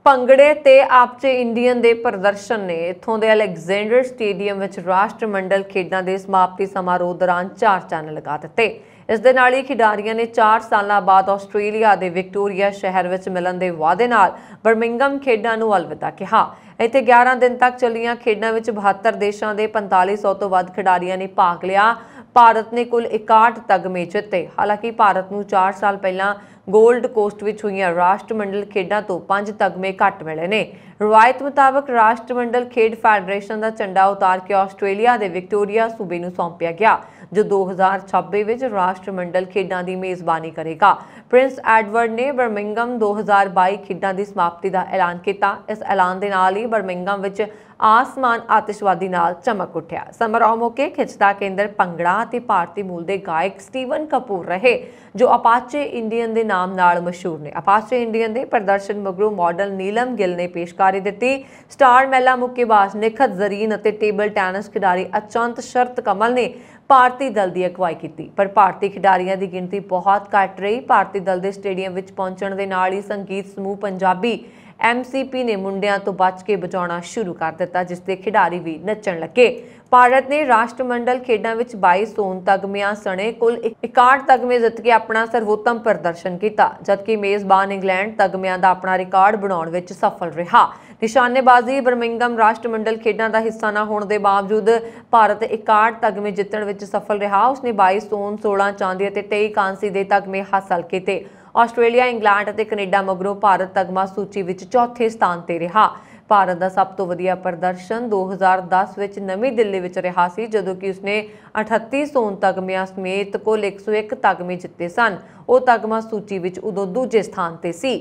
ਭੰਗੜੇ ਤੇ ਆਪਚੇ ਇੰਡੀਅਨ ਦੇ ਪ੍ਰਦਰਸ਼ਨ ਨੇ ਇੱਥੋਂ ਦੇ ਅਲੈਗਜ਼ੈਂਡਰ ਸਟੇਡੀਅਮ ਵਿੱਚ ਰਾਸ਼ਟਰਮੰਡਲ ਖੇਡਾਂ ਦੇ ਸਮਾਪਤੀ ਸਮਾਰੋਹ ਦੌਰਾਨ 4 ਚੰਨ ਲਗਾ ਦਿੱਤੇ। ਇਸ ਦੇ ਨਾਲ ਹੀ ਖਿਡਾਰੀਆਂ ਨੇ 4 ਸਾਲਾਂ ਬਾਅਦ ਆਸਟ੍ਰੇਲੀਆ ਦੇ ਵਿਕਟੋਰੀਆ ਸ਼ਹਿਰ ਵਿੱਚ ਮਿਲਣ ਦੇ ਵਾਅਦੇ ਨਾਲ ਬਰਮਿੰਘਮ ਖੇਡਾਂ ਨੂੰ ਅਲਵਿਦਾ ਕਿਹਾ। ਇੱਥੇ 11 ਦਿਨ ਤੱਕ ਚੱਲੀਆਂ ਖੇਡਾਂ ਵਿੱਚ 72 ਦੇਸ਼ਾਂ ਦੇ 4500 ਤੋਂ ਵੱਧ ਖਿਡਾਰੀਆਂ ਨੇ ਭਾਗ ਲਿਆ। ਭਾਰਤ ਨੇ ਕੁੱਲ 61 ਤਗਮੇ ਜਿੱਤੇ। ਹਾਲਾਂਕਿ ਭਾਰਤ ਨੂੰ 4 ਸਾਲ ਪਹਿਲਾਂ ਗੋਲਡ ਕੋਸਟ ਵਿੱਚ ਹੋਈਆਂ ਰਾਸ਼ਟਰਮੰਡਲ ਖੇਡਾਂ ਤੋਂ 5 ਤਗਮੇ ਘੱਟ ਮਿਲੇ ਨੇ। ਰਵਾਇਤ ਮੁਤਾਬਕ ਰਾਸ਼ਟਰਮੰਡਲ ਖੇਡ ਫੈਡਰੇਸ਼ਨ ਦਾ ਝੰਡਾ ਉਤਾਰ ਕੇ ਆਸਟ੍ਰੇਲੀਆ ਦੇ ਵਿਕਟੋਰੀਆ ਸੂਬੇ ਨੂੰ ਸੌਂਪਿਆ ਗਿਆ, ਜੋ 2026 ਵਿੱਚ ਰਾਸ਼ਟਰਮੰਡਲ ਖੇਡਾਂ ਦੀ ਮੇਜ਼ਬਾਨੀ ਕਰੇਗਾ। ਪ੍ਰਿੰਸ ਐਡਵਰਡ ਨੇ ਬਰਮਿੰਘਮ 2022 ਖੇਡਾਂ ਦੀ ਸਮਾਪਤੀ ਦਾ ਐਲਾਨ ਕੀਤਾ। ਇਸ ਐਲਾਨ ਦੇ ਨਾਲ ਹੀ ਬਰਮਿੰਘਮ ਵਿੱਚ ਆਸਮਾਨ ਆਤਿਸ਼ਬਾਜ਼ੀ ਨਾਲ ਚਮਕ ਉੱਠਿਆ। ਸਮਾਰੋਹ ਮੌਕੇ ਖਿੱਚ ਦਾ ਕੇਂਦਰ ਭੰਗੜਾ ਅਤੇ ਭਾਰਤੀ ਮੂਲ ਦੇ ਗਾਇਕ ਸਟੀਵਨ ਕਪੂਰ ਰਹੇ, ਜੋ ਅਪਾਚੇ ਇੰਡੀਅਨ ਦੇ ਨਾਮ ਨਾਲ ਮਸ਼ਹੂਰ ਨੇ। ਅਪਾਚੇ ਇੰਡੀਅਨ ਦੇ ਪ੍ਰਦਰਸ਼ਨ ਮਗਰੋਂ ਮਾਡਲ ਨੀਲਮ ਗਿੱਲ ਨੇ ਪੇਸ਼ਕਾਰੀ ਦਿੱਤੀ। ਸਟਾਰ ਮਹਿਲਾ ਮੁੱਕੇਬਾਜ਼ ਨਿਖਤ ਜ਼ਰੀਨ ਅਤੇ ਟੇਬਲ ਟੈਨਿਸ ਖਿਡਾਰੀ ਅਚੰਤ ਸ਼ਰਤ ਕਮਲ ਨੇ ਭਾਰਤੀ ਦਲ ਦੀ ਅਗਵਾਈ ਕੀਤੀ, ਪਰ ਭਾਰਤੀ ਖਿਡਾਰੀਆਂ ਦੀ ਗਿਣਤੀ ਬਹੁਤ ਘੱਟ ਰਹੀ। ਭਾਰਤੀ ਦਲ ਦੇ ਸਟੇਡੀਅਮ ਵਿੱਚ ਪਹੁੰਚਣ ਦੇ ਨਾਲ ਹੀ ਸੰਗੀਤ ਸਮੂਹ ਪੰਜਾਬੀ MCP ਨੇ ਮੁੰਡਿਆਂ ਤੋਂ ਬਚ ਕੇ ਵਜਾਉਣਾ ਸ਼ੁਰੂ ਕਰ ਦਿੱਤਾ, ਜਿਸ ਦੇ ਖਿਡਾਰੀ ਵੀ ਨੱਚਣ ਲੱਗੇ। ਭਾਰਤ ਨੇ ਰਾਸ਼ਟਰਮੰਡਲ ਖੇਡਾਂ ਵਿੱਚ 22 ਸੋਨ ਤਗਮਿਆਂ ਸਣੇ ਕੁੱਲ 61 ਤਗਮੇ ਜਿੱਤ ਕੇ ਆਪਣਾ ਸਰਵੋਤਮ ਪ੍ਰਦਰਸ਼ਨ ਕੀਤਾ, ਜਦਕਿ ਮੇਜ਼ਬਾਨ ਇੰਗਲੈਂਡ ਤਗਮਿਆਂ ਦਾ ਆਪਣਾ ਰਿਕਾਰਡ ਬਣਾਉਣ ਵਿੱਚ ਸਫਲ ਰਿਹਾ। ਨਿਸ਼ਾਨੇਬਾਜ਼ੀ ਬਰਮਿੰਘਮ ਰਾਸ਼ਟਰਮੰਡਲ ਖੇਡਾਂ ਦਾ ਹਿੱਸਾ ਨਾ ਹੋਣ ਦੇ ਬਾਵਜੂਦ ਭਾਰਤ 61 ਤਗਮੇ ਜਿੱਤਣ ਵਿੱਚ ਸਫਲ ਰਿਹਾ। ਉਸਨੇ 22 ਸੋਨ, 16 ਚਾਂਦੀ ਅਤੇ 23 ਕਾਂਸੀ ਦੇ ਤਗਮੇ ਹਾਸਲ ਕੀਤੇ। ਆਸਟ੍ਰੇਲੀਆ, ਇੰਗਲੈਂਡ ਅਤੇ ਕੈਨੇਡਾ ਮਗਰੋਂ ਭਾਰਤ ਤਗਮਾ ਸੂਚੀ ਵਿੱਚ ਚੌਥੇ ਸਥਾਨ ਤੇ ਰਿਹਾ। ਭਾਰਤ ਦਾ ਸਭ ਤੋਂ ਵਧੀਆ ਪ੍ਰਦਰਸ਼ਨ 2010 ਵਿੱਚ ਨਵੀਂ ਦਿੱਲੀ ਵਿੱਚ ਰਿਹਾ ਸੀ, ਜਦੋਂ ਕਿ ਉਸਨੇ 38 ਸੋਨ ਤਗਮਿਆਂ ਸਮੇਤ ਕੁੱਲ 101 ਤਗਮੇ ਜਿੱਤੇ ਸਨ। ਉਹ ਤਗਮਾ ਸੂਚੀ ਵਿੱਚ ਉਦੋਂ ਦੂਜੇ ਸਥਾਨ ਤੇ ਸੀ।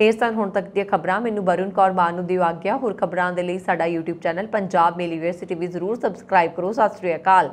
ਇਹ ਸਨ ਹੁਣ ਤੱਕ ਦੀਆਂ ਖਬਰਾਂ। ਮੈਨੂੰ ਵਰੁਣ ਕੌਰ ਮਾਨ ਨੂੰ ਦਿਓ ਆਗਿਆ। ਹੋਰ ਖਬਰਾਂ ਦੇ ਲਈ ਸਾਡਾ YouTube ਚੈਨਲ ਪੰਜਾਬ ਮੇਲ ਯੂਨੀਵਰਸਿਟੀ ਵੀ ਜ਼ਰੂਰ ਸਬਸਕ੍ਰਾਈਬ ਕਰੋ। ਸਤਿ ਸ਼੍ਰੀ ਅਕਾਲ।